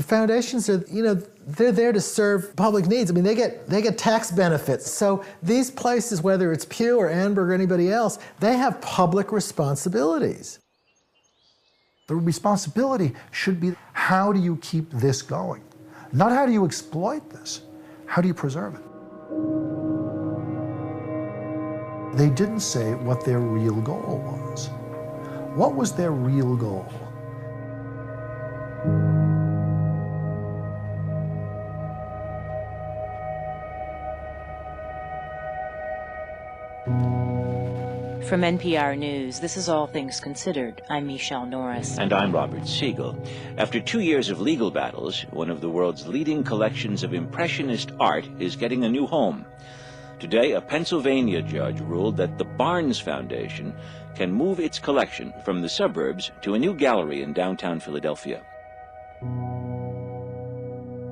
Foundations are, they're there to serve public needs. I mean, they get tax benefits. So these places, whether it's Pew or Annenberg or anybody else, they have public responsibilities. The responsibility should be, how do you keep this going? Not how do you exploit this, how do you preserve it? They didn't say what their real goal was. What was their real goal? From NPR News, this is All Things Considered. I'm Michelle Norris. And I'm Robert Siegel. After 2 years of legal battles, one of the world's leading collections of Impressionist art is getting a new home. Today, a Pennsylvania judge ruled that the Barnes Foundation can move its collection from the suburbs to a new gallery in downtown Philadelphia.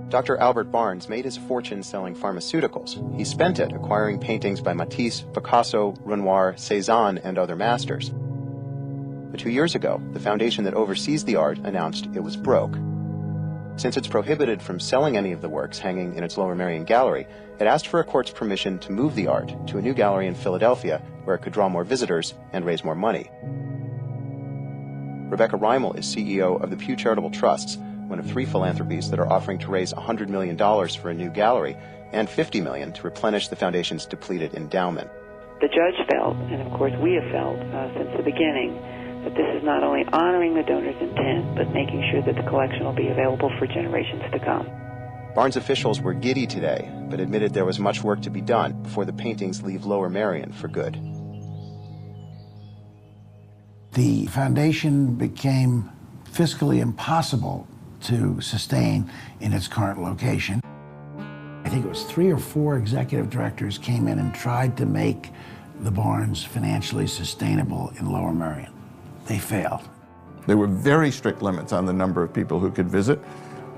Dr. Albert Barnes made his fortune selling pharmaceuticals. He spent it acquiring paintings by Matisse, Picasso, Renoir, Cézanne, and other masters. But 2 years ago, the foundation that oversees the art announced it was broke. Since it's prohibited from selling any of the works hanging in its Lower Merion gallery, it asked for a court's permission to move the art to a new gallery in Philadelphia where it could draw more visitors and raise more money. Rebecca Reimel is CEO of the Pew Charitable Trusts, one of 3 philanthropies that are offering to raise $100 million for a new gallery and $50 million to replenish the foundation's depleted endowment. The judge felt, and of course we have felt since the beginning, that this is not only honoring the donor's intent, but making sure that the collection will be available for generations to come. Barnes officials were giddy today, but admitted there was much work to be done before the paintings leave Lower Merion for good. The foundation became fiscally impossible to sustain in its current location. I think it was 3 or 4 executive directors came in and tried to make the Barnes financially sustainable in Lower Merion. They failed. There were very strict limits on the number of people who could visit.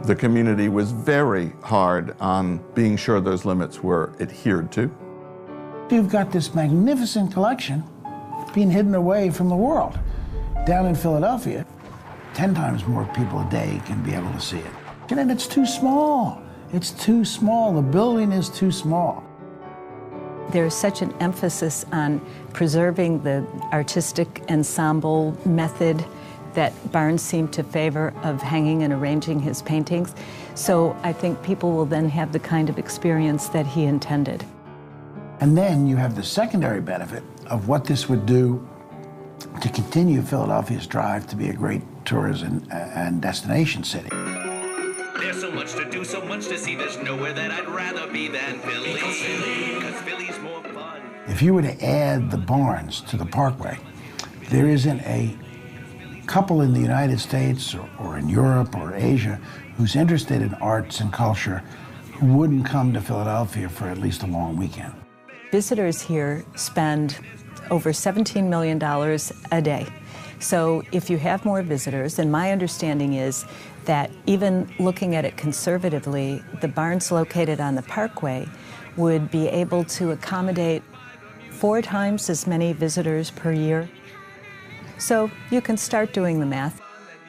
The community was very hard on being sure those limits were adhered to. You've got this magnificent collection being hidden away from the world. Down in Philadelphia, 10 times more people a day can be able to see it. And it's too small. It's too small. The building is too small. There's such an emphasis on preserving the artistic ensemble method that Barnes seemed to favor of hanging and arranging his paintings. So I think people will then have the kind of experience that he intended. And then you have the secondary benefit of what this would do to continue Philadelphia's drive to be a great tourism and destination city. There's so much to do, so much to see, there's nowhere that I'd rather be than Philly. Because Philly's more fun. If you were to add the Barnes to the Parkway, there isn't a couple in the United States or in Europe or Asia who's interested in arts and culture who wouldn't come to Philadelphia for at least a long weekend. Visitors here spend over $17 million a day. So if you have more visitors, and my understanding is that even looking at it conservatively, the Barnes located on the Parkway would be able to accommodate 4 times as many visitors per year. So you can start doing the math.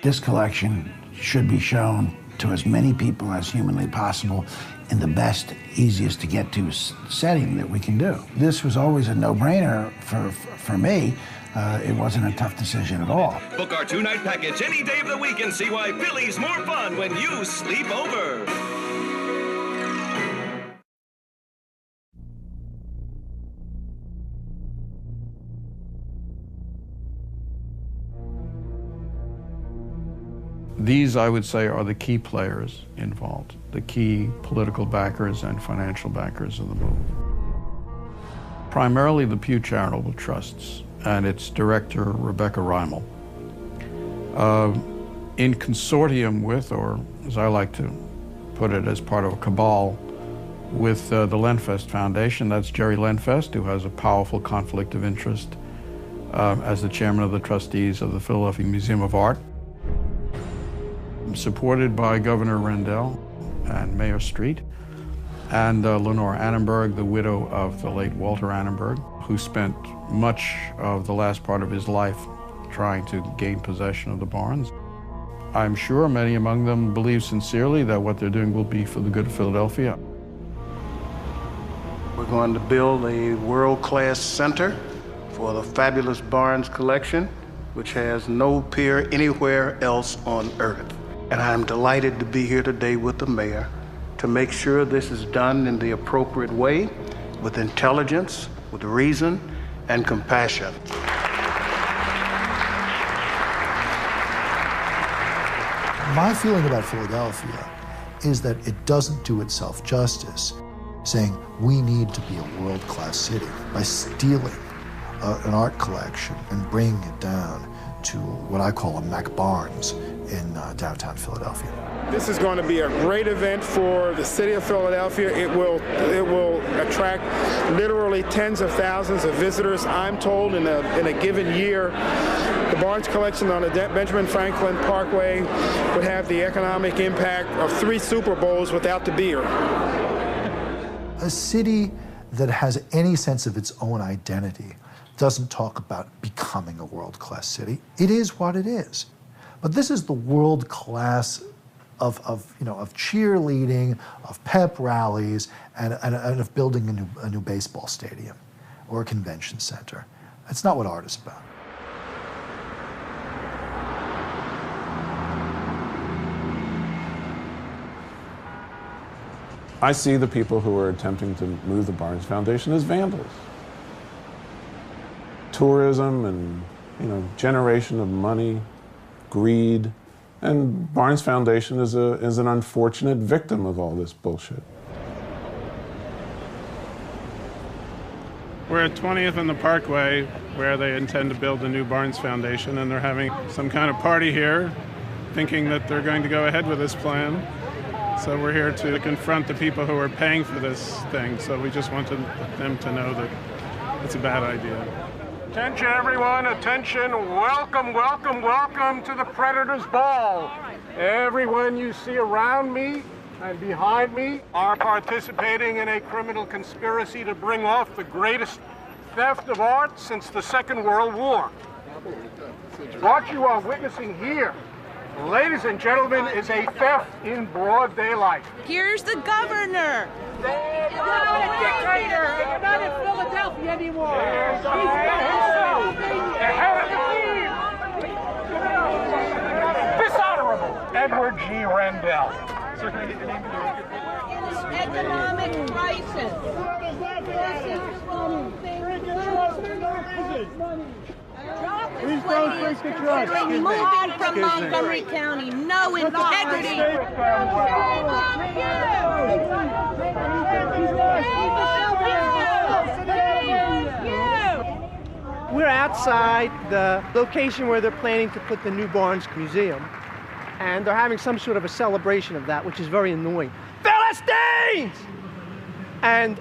This collection should be shown to as many people as humanly possible in the best, easiest to get to setting that we can do. This was always a no-brainer for me. It wasn't a tough decision at all. Book our 2-night package any day of the week and see why Philly's more fun when you sleep over. These, I would say, are the key players involved, the key political backers and financial backers of the movement. Primarily the Pew Charitable Trusts and its director, Rebecca Reimel, in consortium with, or as I like to put it, as part of a cabal with the Lenfest Foundation. That's Jerry Lenfest, who has a powerful conflict of interest as the chairman of the trustees of the Philadelphia Museum of Art. Supported by Governor Rendell and Mayor Street, and Lenore Annenberg, the widow of the late Walter Annenberg, who spent much of the last part of his life trying to gain possession of the barns. I'm sure many among them believe sincerely that what they're doing will be for the good of Philadelphia. We're going to build a world-class center for the fabulous Barnes collection, which has no peer anywhere else on earth. And I'm delighted to be here today with the mayor to make sure this is done in the appropriate way, with intelligence, with reason, and compassion. My feeling about Philadelphia is that it doesn't do itself justice, saying we need to be a world-class city by stealing an art collection and bringing it down to what I call a Mac Barnes in downtown Philadelphia. This is going to be a great event for the city of Philadelphia. It will attract literally tens of thousands of visitors. I'm told in a given year, the Barnes collection on the Benjamin Franklin Parkway would have the economic impact of 3 Super Bowls without the beer. A city that has any sense of its own identity doesn't talk about becoming a world-class city. It is what it is. But this is the world class of cheerleading, of pep rallies, and of building a new baseball stadium or a convention center. That's not what art is about. I see the people who are attempting to move the Barnes Foundation as vandals. Tourism and, generation of money, greed, and Barnes Foundation is an unfortunate victim of all this bullshit. We're at 20th and the Parkway, where they intend to build a new Barnes Foundation, and they're having some kind of party here, thinking that they're going to go ahead with this plan. So we're here to confront the people who are paying for this thing. So we just wanted them to know that it's a bad idea. Attention, everyone, attention. Welcome, welcome, welcome to the Predator's Ball. Everyone you see around me and behind me are participating in a criminal conspiracy to bring off the greatest theft of art since the Second World War. What you are witnessing here, ladies and gentlemen, is a theft in broad daylight. Here's the governor. You're not a dictator. You're not in Philadelphia anymore. Dishonorable Edward G. Rendell. Sir, can I get your name? Economic crisis. Please don't break the trust. Moving from Montgomery County. No integrity. We're outside the location where they're planning to put the new Barnes Museum, and they're having some sort of a celebration of that, which is very annoying. Philistines! And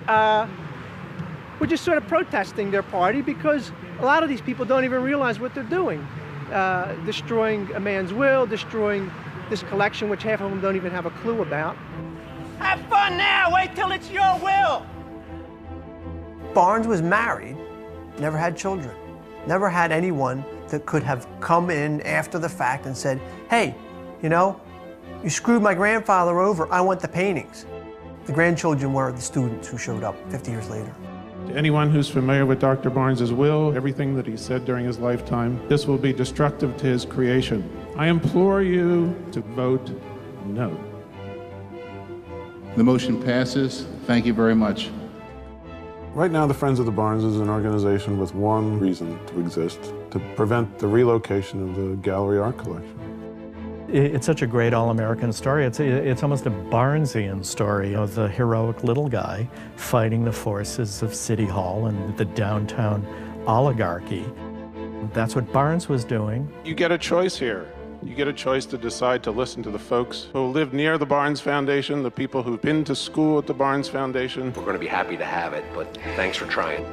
we're just sort of protesting their party because a lot of these people don't even realize what they're doing. Destroying a man's will, destroying this collection, which half of them don't even have a clue about. Have fun now. Wait till it's your will. Barnes was married, never had children, never had anyone that could have come in after the fact and said, hey, you screwed my grandfather over, I want the paintings. The grandchildren were the students who showed up 50 years later. To anyone who's familiar with Dr. Barnes's will, everything that he said during his lifetime, this will be destructive to his creation. I implore you to vote no. The motion passes. Thank you very much. Right now, the Friends of the Barnes is an organization with one reason to exist: to prevent the relocation of the gallery art collection. It's such a great all-American story. It's almost a Barnesian story of the heroic little guy fighting the forces of City Hall and the downtown oligarchy. That's what Barnes was doing. You get a choice here. You get a choice to decide to listen to the folks who live near the Barnes Foundation, the people who've been to school at the Barnes Foundation. We're going to be happy to have it, but thanks for trying.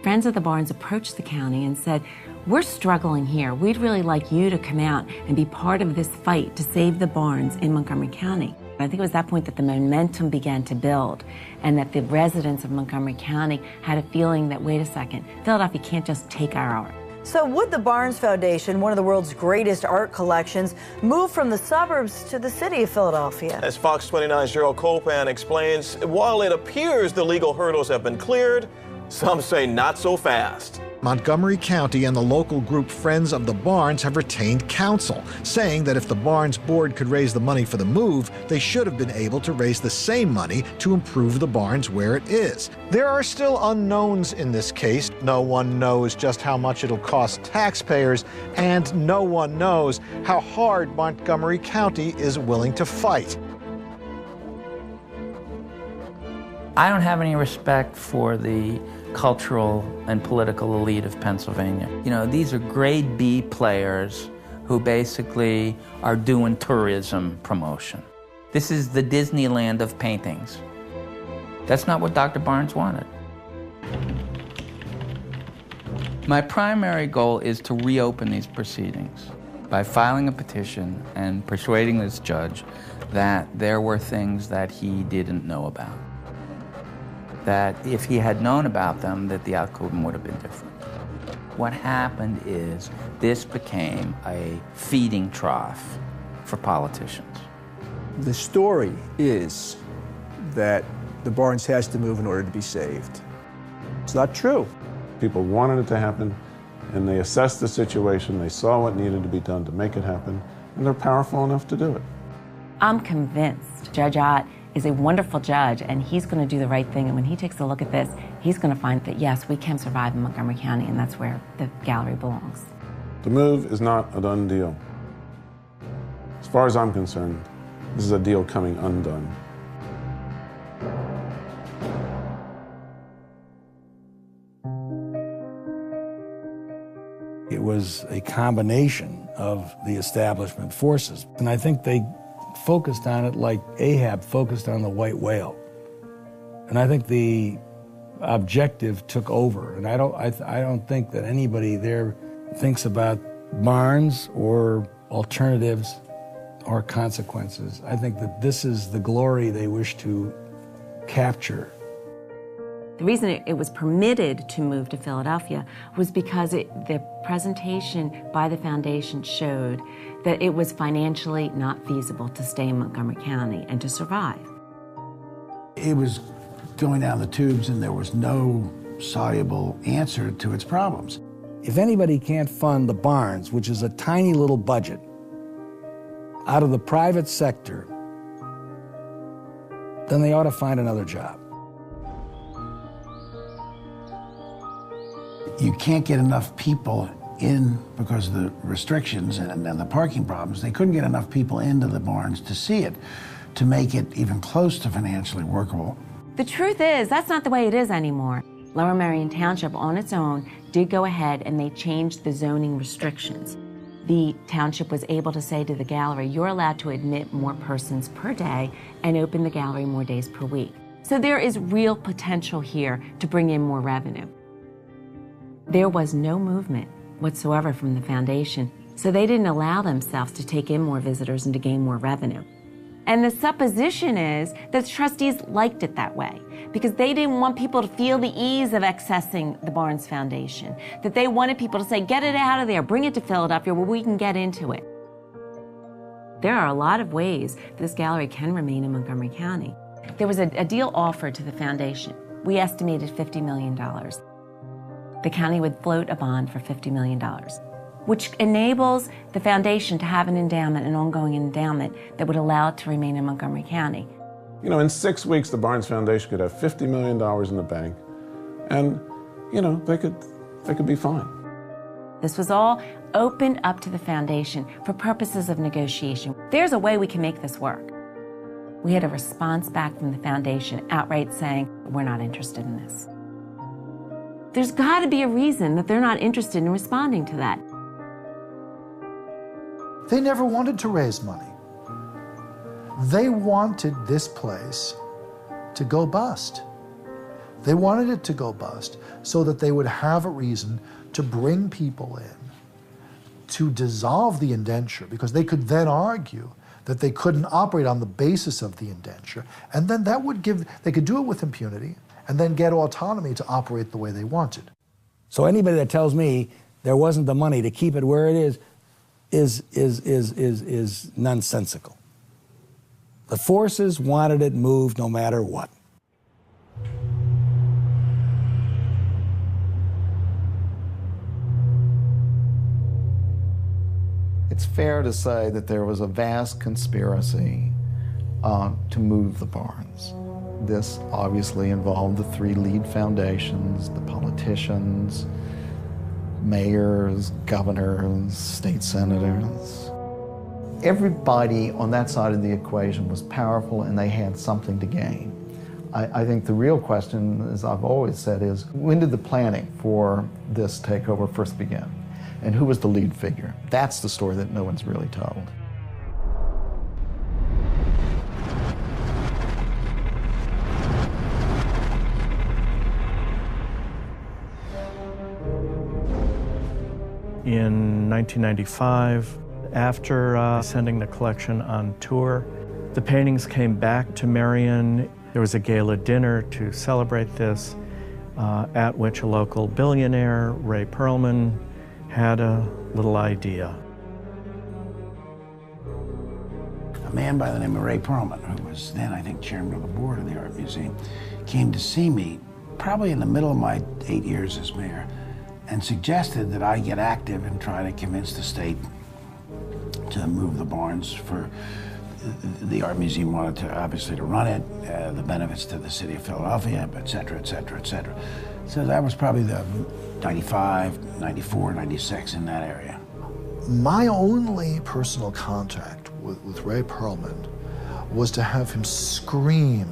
Friends of the Barnes approached the county and said, we're struggling here. We'd really like you to come out and be part of this fight to save the Barnes in Montgomery County. I think it was that point that the momentum began to build and that the residents of Montgomery County had a feeling that, wait a second, Philadelphia can't just take our art. So would the Barnes Foundation, one of the world's greatest art collections, move from the suburbs to the city of Philadelphia? As Fox 29's Gerald Colpan explains, while it appears the legal hurdles have been cleared, some say not so fast. Montgomery County and the local group Friends of the Barnes have retained counsel, saying that if the Barnes board could raise the money for the move, they should have been able to raise the same money to improve the Barnes where it is. There are still unknowns in this case. No one knows just how much it'll cost taxpayers, and no one knows how hard Montgomery County is willing to fight. I don't have any respect for the cultural and political elite of Pennsylvania. You know, these are grade B players who basically are doing tourism promotion. This is the Disneyland of paintings. That's not what Dr. Barnes wanted. My primary goal is to reopen these proceedings by filing a petition and persuading this judge that there were things that he didn't know about. That if he had known about them, that the outcome would have been different. What happened is this became a feeding trough for politicians. The story is that the Barnes has to move in order to be saved. It's not true. People wanted it to happen, and they assessed the situation, they saw what needed to be done to make it happen, and they're powerful enough to do it. I'm convinced Judge Ott is a wonderful judge, and he's going to do the right thing. And when he takes a look at this, he's going to find that, yes, we can survive in Montgomery County, and that's where the gallery belongs. The move is not a done deal. As far as I'm concerned, this is a deal coming undone. It was a combination of the establishment forces, and I think they focused on it like Ahab focused on the white whale. And I think the objective took over. And I don't think that anybody there thinks about Barnes or alternatives or consequences. I think that this is the glory they wish to capture. The reason it was permitted to move to Philadelphia was because the presentation by the foundation showed that it was financially not feasible to stay in Montgomery County and to survive. It was going down the tubes, and there was no soluble answer to its problems. If anybody can't fund the Barnes, which is a tiny little budget, out of the private sector, then they ought to find another job. You can't get enough people in because of the restrictions and the parking problems. They couldn't get enough people into the Barnes to see it, to make it even close to financially workable. The truth is, that's not the way it is anymore. Lower Merion Township on its own did go ahead and they changed the zoning restrictions. The township was able to say to the gallery, you're allowed to admit more persons per day and open the gallery more days per week. So there is real potential here to bring in more revenue. There was no movement whatsoever from the foundation, so they didn't allow themselves to take in more visitors and to gain more revenue. And the supposition is that the trustees liked it that way because they didn't want people to feel the ease of accessing the Barnes Foundation, that they wanted people to say, get it out of there, bring it to Philadelphia where we can get into it. There are a lot of ways this gallery can remain in Montgomery County. There was a deal offered to the foundation. We estimated $50 million. The county would float a bond for $50 million, which enables the foundation to have an endowment, an ongoing endowment that would allow it to remain in Montgomery County. You know, in 6 weeks, the Barnes Foundation could have $50 million in the bank, and, you know, they could be fine. This was all opened up to the foundation for purposes of negotiation. There's a way we can make this work. We had a response back from the foundation outright saying, we're not interested in this. There's got to be a reason that they're not interested in responding to that. They never wanted to raise money. They wanted this place to go bust. They wanted it to go bust so that they would have a reason to bring people in, to dissolve the indenture, because they could then argue that they couldn't operate on the basis of the indenture, and then that would give, they could do it with impunity, and then get autonomy to operate the way they wanted. So anybody that tells me there wasn't the money to keep it where it is nonsensical. The forces wanted it moved no matter what. It's fair to say that there was a vast conspiracy to move the barns. This obviously involved the three lead foundations, the politicians, mayors, governors, state senators. Everybody on that side of the equation was powerful and they had something to gain. I think the real question, as I've always said, is when did the planning for this takeover first begin? And who was the lead figure? That's the story that no one's really told. In 1995, after sending the collection on tour, the paintings came back to Marion. There was a gala dinner to celebrate this, at which a local billionaire, Ray Perlman, had a little idea. A man by the name of Ray Perlman, who was then, I think, chairman of the board of the Art Museum, came to see me probably in the middle of my 8 years as mayor and suggested that I get active and try to convince the state to move the barns. For the Art Museum wanted to, obviously, to run it, the benefits to the city of Philadelphia, et cetera, et cetera, et cetera. So that was probably the 95, 94, 96, in that area. My only personal contact with Ray Perlman was to have him scream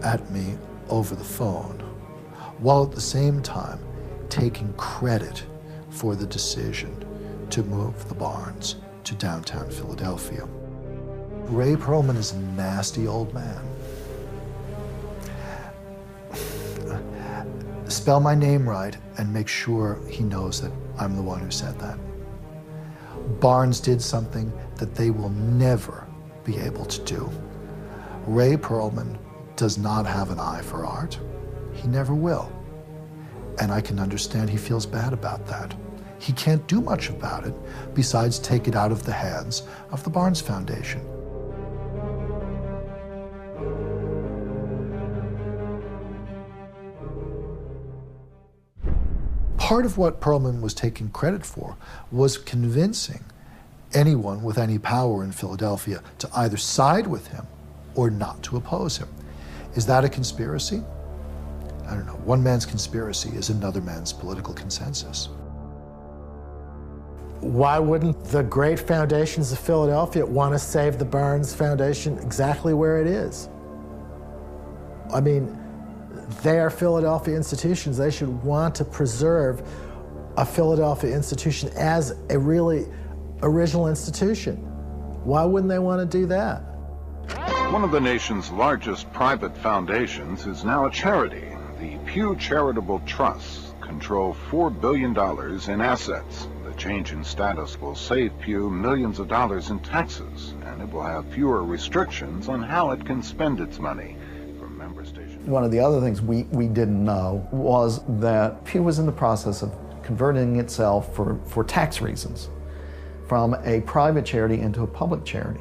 at me over the phone, while at the same time taking credit for the decision to move the barns to downtown Philadelphia. Ray Perlman is a nasty old man. Spell my name right and make sure he knows that I'm the one who said that. Barnes did something that they will never be able to do. Ray Perlman does not have an eye for art. He never will. And I can understand he feels bad about that. He can't do much about it besides take it out of the hands of the Barnes Foundation. Part of what Perlman was taking credit for was convincing anyone with any power in Philadelphia to either side with him or not to oppose him. Is that a conspiracy? I don't know. One man's conspiracy is another man's political consensus. Why wouldn't the great foundations of Philadelphia want to save the Barnes Foundation exactly where it is? I mean, they are Philadelphia institutions. They should want to preserve a Philadelphia institution as a really original institution. Why wouldn't they want to do that? One of the nation's largest private foundations is now a charity. The Pew Charitable Trusts control $4 billion in assets. The change in status will save Pew millions of dollars in taxes, and it will have fewer restrictions on how it can spend its money. One of the other things we didn't know was that Pew was in the process of converting itself for tax reasons from a private charity into a public charity.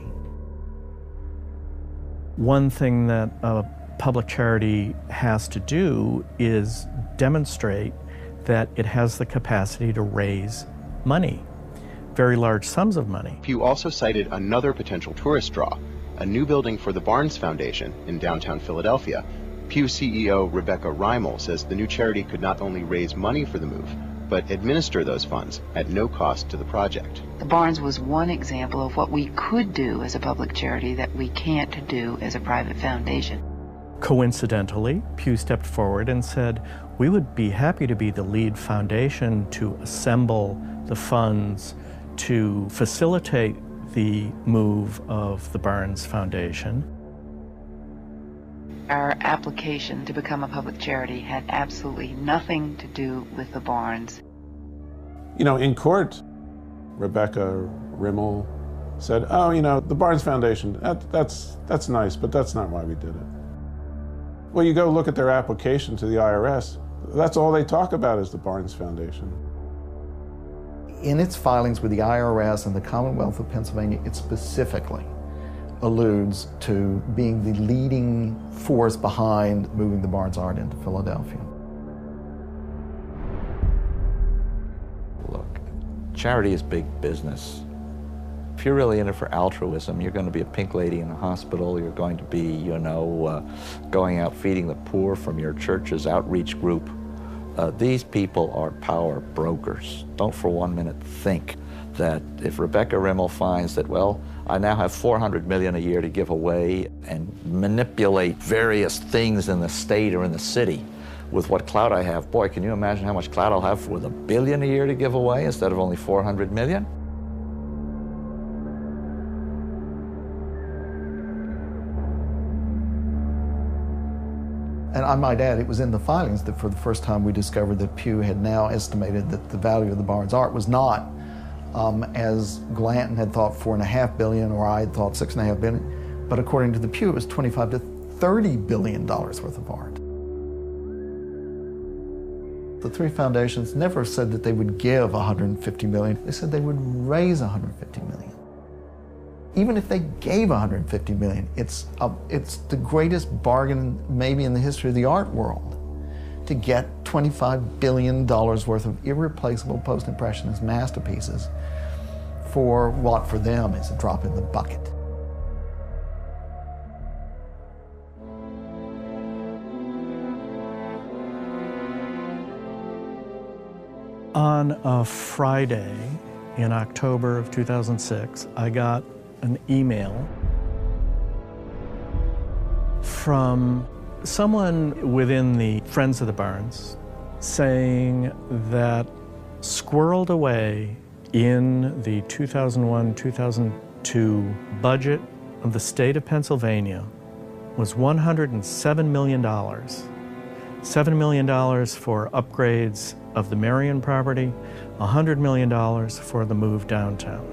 One thing that a public charity has to do is demonstrate that it has the capacity to raise money, very large sums of money. Pew also cited another potential tourist draw, a new building for the Barnes Foundation in downtown Philadelphia. Pew CEO Rebecca Reimel says the new charity could not only raise money for the move, but administer those funds at no cost to the project. The Barnes was one example of what we could do as a public charity that we can't do as a private foundation. Coincidentally, Pew stepped forward and said, we would be happy to be the lead foundation to assemble the funds to facilitate the move of the Barnes Foundation. Our application to become a public charity had absolutely nothing to do with the Barnes. You know, in court, Rebecca Rimmel said, oh, you know, the Barnes Foundation, that's nice, but that's not why we did it. Well, you go look at their application to the IRS, that's all they talk about is the Barnes Foundation. In its filings with the IRS and the Commonwealth of Pennsylvania, it specifically alludes to being the leading force behind moving the Barnes art into Philadelphia. Look, charity is big business. If you're really in it for altruism, you're going to be a pink lady in a hospital, you're going to be, you know, going out feeding the poor from your church's outreach group. These people are power brokers. Don't for 1 minute think that if Rebecca Rimmel finds that, well, I now have $400 million a year to give away and manipulate various things in the state or in the city with what clout I have, boy, can you imagine how much clout I'll have with $1 billion a year to give away instead of only $400 million? And I might add, it was in the filings that for the first time we discovered that Pew had now estimated that the value of the Barnes art was not, as Glanton had thought, $4.5 billion, or I had thought $6.5 billion, but according to the Pew, it was $25 to $30 billion worth of art. The three foundations never said that they would give $150 million. They said they would raise $150 million. Even if they gave $150 million, it's the greatest bargain maybe in the history of the art world to get $25 billion worth of irreplaceable post-impressionist masterpieces for what for them is a drop in the bucket. On a Friday in October of 2006, I got an email from someone within the Friends of the Barnes saying that squirreled away in the 2001-2002 budget of the state of Pennsylvania was $107 million. $7 million for upgrades of the Marion property, $100 million for the move downtown.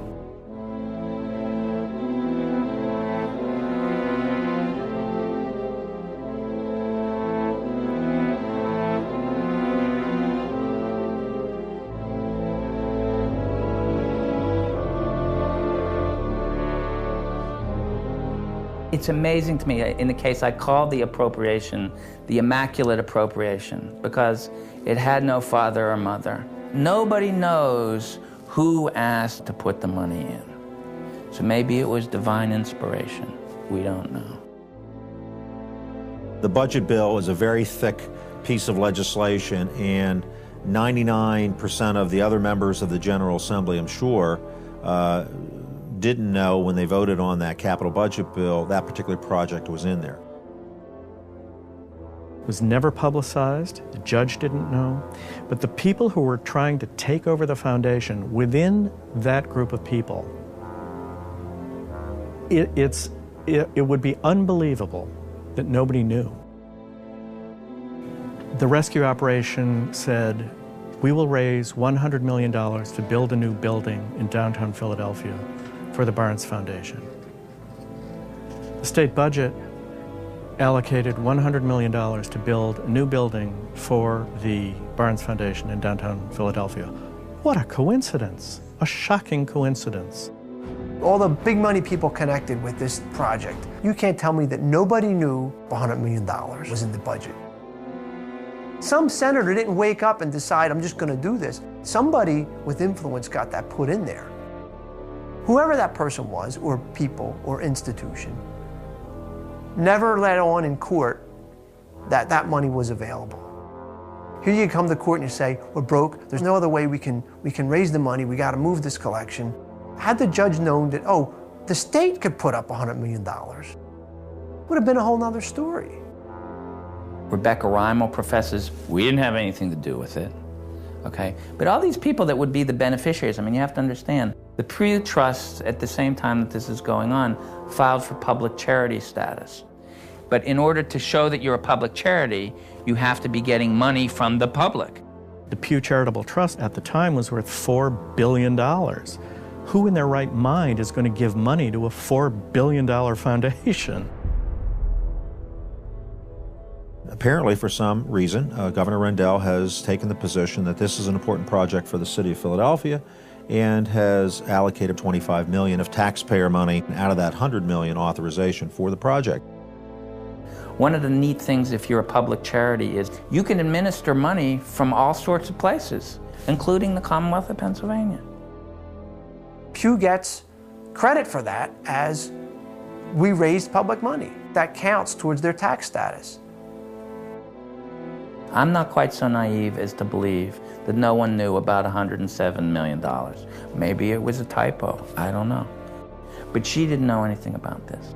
It's amazing to me. In the case, I called the appropriation the Immaculate Appropriation because it had no father or mother. Nobody knows who asked to put the money in. So maybe it was divine inspiration. We don't know. The budget bill is a very thick piece of legislation, and 99% of the other members of the General Assembly, I'm sure, didn't know when they voted on that capital budget bill that particular project was in there. It was never publicized, the judge didn't know, but the people who were trying to take over the foundation, within that group of people, it would be unbelievable that nobody knew. The rescue operation said, we will raise $100 million to build a new building in downtown Philadelphia for the Barnes Foundation. The state budget allocated $100 million to build a new building for the Barnes Foundation in downtown Philadelphia. What a coincidence, a shocking coincidence. All the big money people connected with this project, you can't tell me that nobody knew $100 million was in the budget. Some senator didn't wake up and decide, I'm just going to do this. Somebody with influence got that put in there. Whoever that person was, or people, or institution, never let on in court that that money was available. Here you come to court and you say, we're broke, there's no other way we can raise the money, we got to move this collection. Had the judge known that, oh, the state could put up $100 million, would have been a whole nother story. Rebecca Rimmel professes, we didn't have anything to do with it. Okay? But all these people that would be the beneficiaries, I mean, you have to understand, the Pew Trust, at the same time that this is going on, filed for public charity status. But in order to show that you're a public charity, you have to be getting money from the public. The Pew Charitable Trust at the time was worth $4 billion. Who in their right mind is going to give money to a $4 billion foundation? Apparently, for some reason, Governor Rendell has taken the position that this is an important project for the city of Philadelphia and has allocated $25 million of taxpayer money out of that $100 million authorization for the project. One of the neat things if you're a public charity is you can administer money from all sorts of places, including the Commonwealth of Pennsylvania. Pew gets credit for that as we raised public money. That counts towards their tax status. I'm not quite so naive as to believe that no one knew about $107 million. Maybe it was a typo, I don't know. But she didn't know anything about this.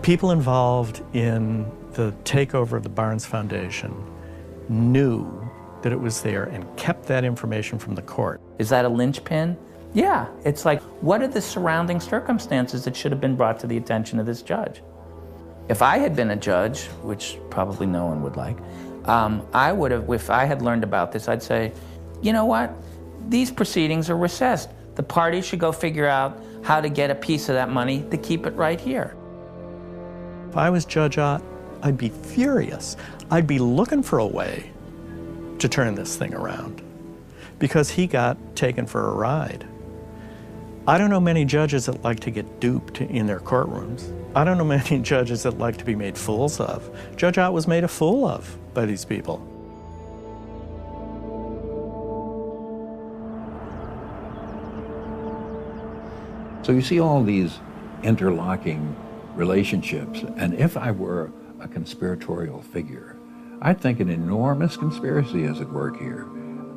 People involved in the takeover of the Barnes Foundation knew that it was there and kept that information from the court. Is that a linchpin? Yeah, it's like, what are the surrounding circumstances that should have been brought to the attention of this judge? If I had been a judge, which probably no one would like, I would have, if I had learned about this, I'd say, you know what? These proceedings are recessed. The parties should go figure out how to get a piece of that money to keep it right here. If I was Judge Ott, I'd be furious. I'd be looking for a way to turn this thing around because he got taken for a ride. I don't know many judges that like to get duped in their courtrooms. I don't know many judges that like to be made fools of. Judge Ott was made a fool of by these people. So you see all these interlocking relationships, and if I were a conspiratorial figure, I'd think an enormous conspiracy is at work here,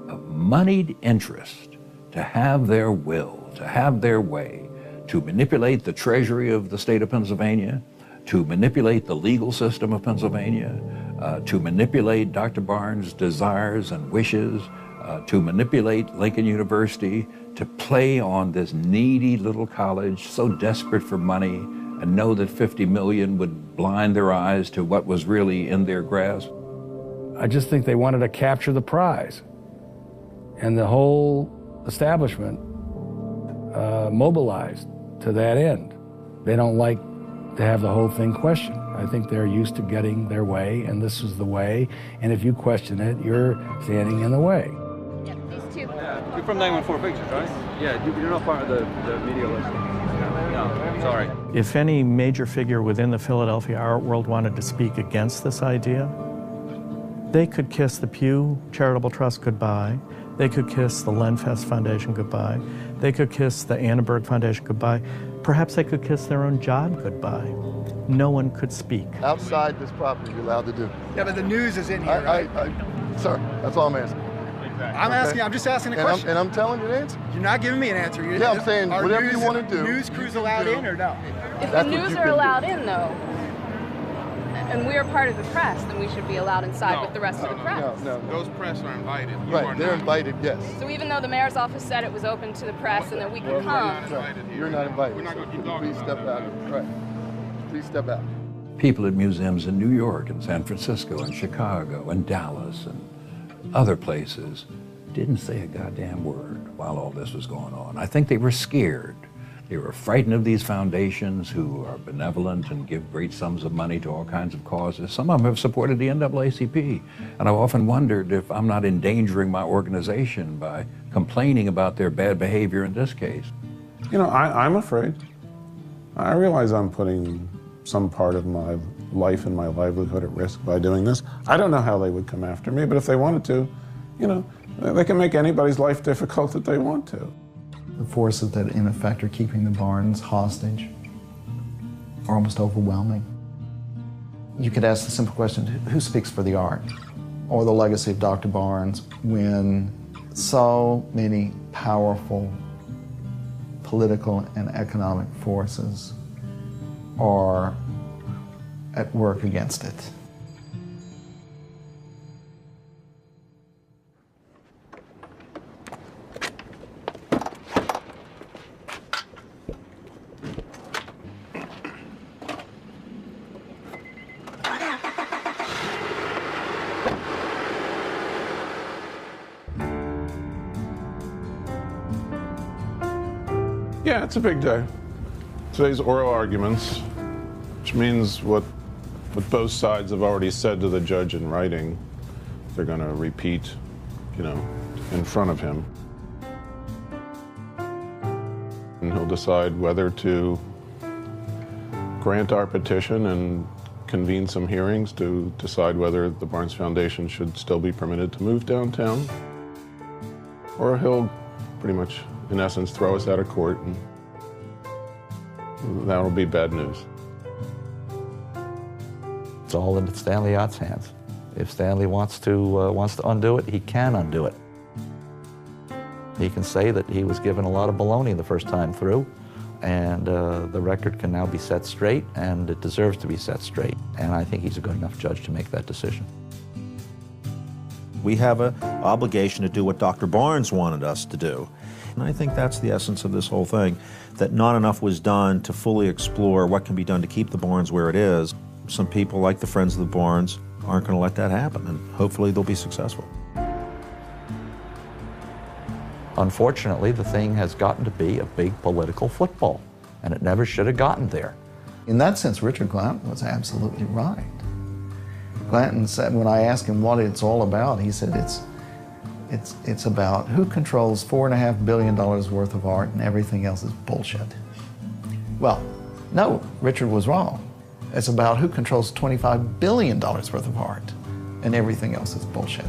a moneyed interest to have their will, to have their way, to manipulate the treasury of the state of Pennsylvania, to manipulate the legal system of Pennsylvania, to manipulate Dr. Barnes' desires and wishes, to manipulate Lincoln University, to play on this needy little college so desperate for money and know that 50 million would blind their eyes to what was really in their grasp. I just think they wanted to capture the prize. And the whole establishment mobilized to that end. They don't like to have the whole thing questioned. I think they're used to getting their way, and this is the way. And if you question it, you're standing in the way. Yeah, these two. You're from 914 Pictures, right? Yeah, you're not part of the media list. No, sorry. If any major figure within the Philadelphia art world wanted to speak against this idea, they could kiss the Pew Charitable Trust goodbye. They could kiss the Lenfest Foundation goodbye. They could kiss the Annenberg Foundation goodbye. Perhaps they could kiss their own job goodbye. No one could speak. Outside this property, you're allowed to do. Yeah, but the news is in here, right? Sir, that's all I'm asking. Exactly. I'm just asking a question. And I'm telling you the answer. You're not giving me an answer. Yeah, I'm saying whatever you want to do. News crews allowed in or no? If the news are allowed in, though, and we are part of the press, then we should be allowed inside with the rest of the press. No. Those press are invited. Right, they're invited, yes. So even though the mayor's office said it was open to the press and that we could come. You're not invited. We're not going to keep talking. Please step out. Right. Please step out. People at museums in New York and San Francisco and Chicago and Dallas and other places didn't say a goddamn word while all this was going on. I think they were scared. They were frightened of these foundations who are benevolent and give great sums of money to all kinds of causes. Some of them have supported the NAACP. And I've often wondered if I'm not endangering my organization by complaining about their bad behavior in this case. You know, I'm afraid. I realize I'm putting some part of my life and my livelihood at risk by doing this. I don't know how they would come after me, but if they wanted to, you know, they can make anybody's life difficult that they want to. The forces that, in effect, are keeping the Barnes hostage are almost overwhelming. You could ask the simple question, who speaks for the art or the legacy of Dr. Barnes when so many powerful political and economic forces are at work against it? Yeah, it's a big day. Today's oral arguments, which means what both sides have already said to the judge in writing, they're going to repeat, in front of him. And he'll decide whether to grant our petition and convene some hearings to decide whether the Barnes Foundation should still be permitted to move downtown, or he'll pretty much, in essence, throw us out of court, and that'll be bad news. It's all in Stanley Ott's hands. If Stanley wants to undo it, he can undo it. He can say that he was given a lot of baloney the first time through, and the record can now be set straight, and it deserves to be set straight. And I think he's a good enough judge to make that decision. We have an obligation to do what Dr. Barnes wanted us to do. And I think that's the essence of this whole thing, that not enough was done to fully explore what can be done to keep the Barnes where it is. Some people, like the Friends of the Barnes, aren't going to let that happen, and hopefully they'll be successful. Unfortunately, the thing has gotten to be a big political football, and it never should have gotten there. In that sense, Richard Glanton was absolutely right. Glanton said, when I asked him what it's all about, he said it's about who controls $4.5 billion worth of art and everything else is bullshit. Well, no, Richard was wrong. It's about who controls $25 billion worth of art and everything else is bullshit.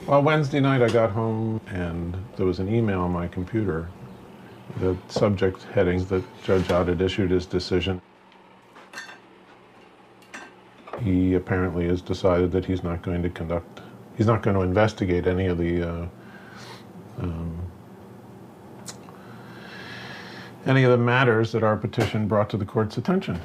Well, Wednesday night I got home and there was an email on my computer. The subject headings that Judge Ott had issued his decision. He apparently has decided that he's not going to investigate any of the matters that our petition brought to the court's attention.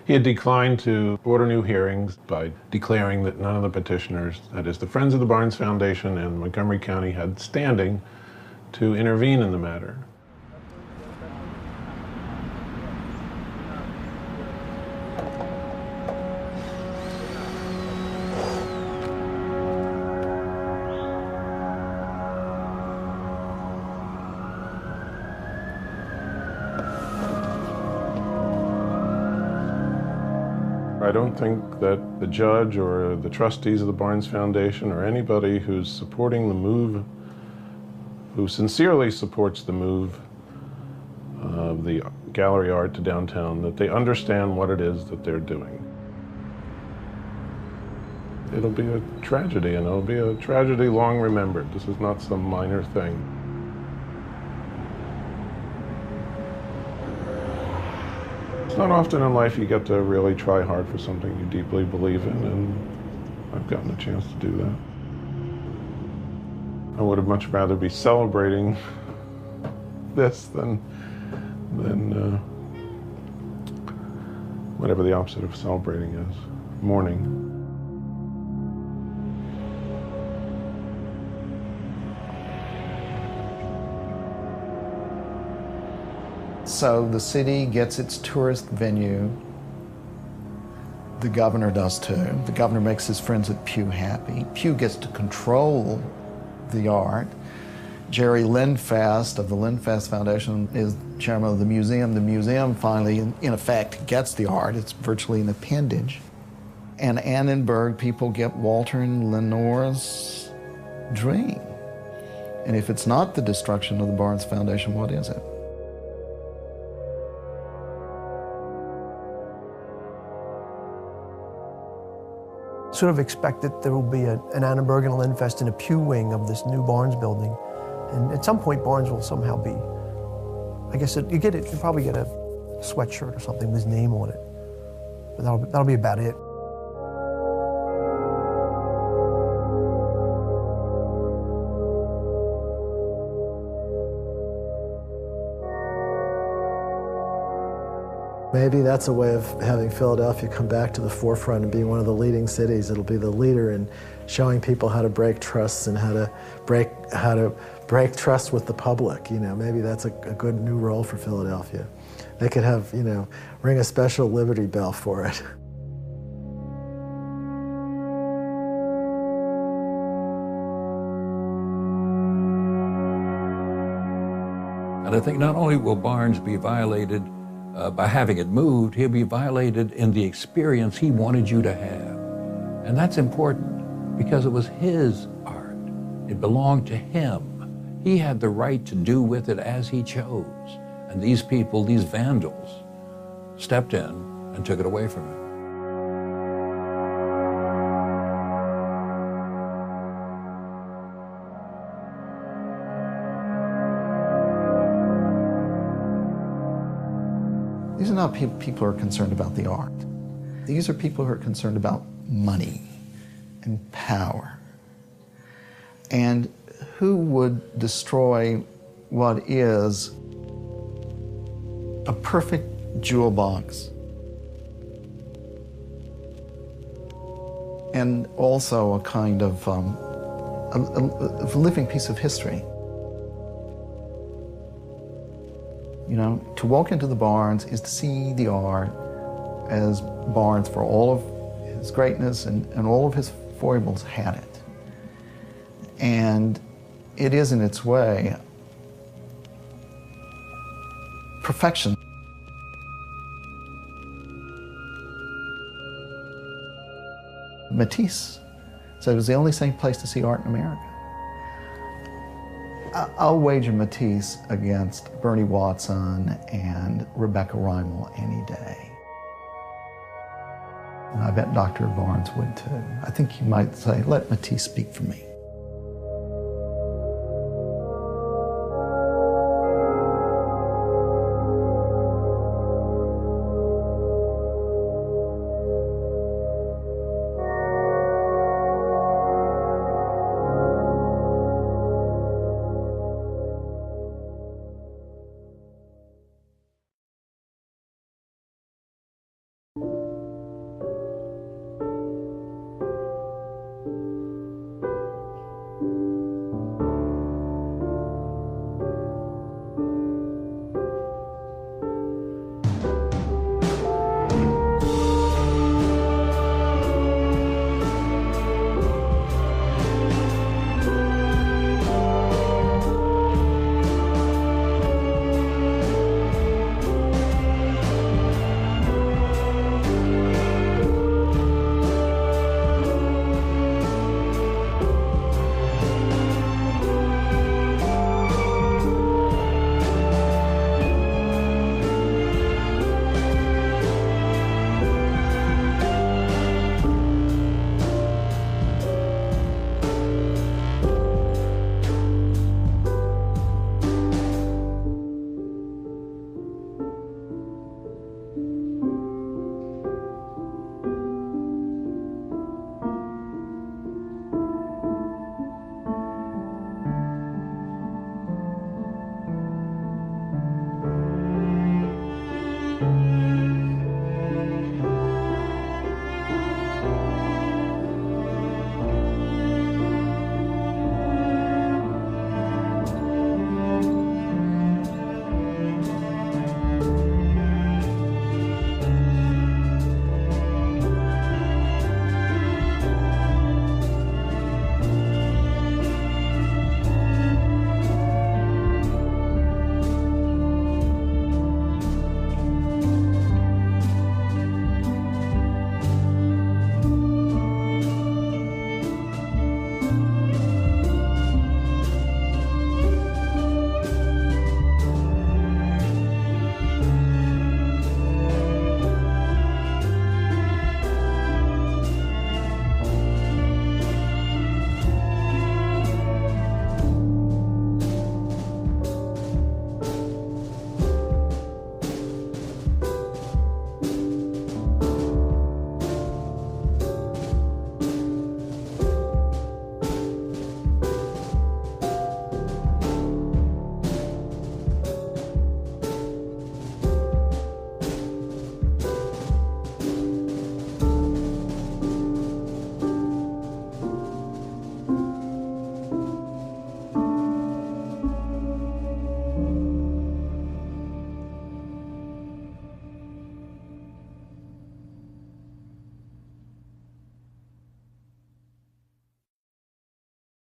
He had declined to order new hearings by declaring that none of the petitioners, that is, the Friends of the Barnes Foundation and Montgomery County, had standing to intervene in the matter. I don't think that the judge or the trustees of the Barnes Foundation or anybody who's supporting the move, who sincerely supports the move of the gallery art to downtown, that they understand what it is that they're doing. It'll be a tragedy, and it'll be a tragedy long remembered. This is not some minor thing. It's not often in life you get to really try hard for something you deeply believe in, and I've gotten a chance to do that. I would have much rather be celebrating this than whatever the opposite of celebrating is, mourning. So the city gets its tourist venue. The governor does too. The governor makes his friends at Pew happy. Pew gets to control the art. Jerry Lindfast of the Lindfast Foundation is chairman of the museum. The museum finally, in effect, gets the art. It's virtually an appendage. And Annenberg people get Walter and Lenore's dream. And if it's not the destruction of the Barnes Foundation, what is it? Sort of expect that there will be an Annenberg and a Lindfest in a Pew wing of this new Barnes building. And at some point, Barnes will somehow be, I guess you probably get a sweatshirt or something with his name on it. But that'll be about it. Maybe that's a way of having Philadelphia come back to the forefront and be one of the leading cities. It'll be the leader in showing people how to break trusts and how to break trust with the public. You know, maybe that's a good new role for Philadelphia. They could have, you know, ring a special Liberty Bell for it. And I think not only will Barnes be violated by having it moved, he'll be violated in the experience he wanted you to have. And that's important because it was his art. It belonged to him. He had the right to do with it as he chose. And these people, these vandals, stepped in and took it away from him. These are not people who are concerned about the art. These are people who are concerned about money and power. And who would destroy what is a perfect jewel box and also a kind of a living piece of history? You know, to walk into the Barnes is to see the art as Barnes, for all of his greatness and all of his foibles, had it. And it is, in its way, perfection. Matisse said it was the only safe place to see art in America. I'll wager Matisse against Bernie Watson and Rebecca Reimel any day. And I bet Dr. Barnes would too. I think you might say, let Matisse speak for me.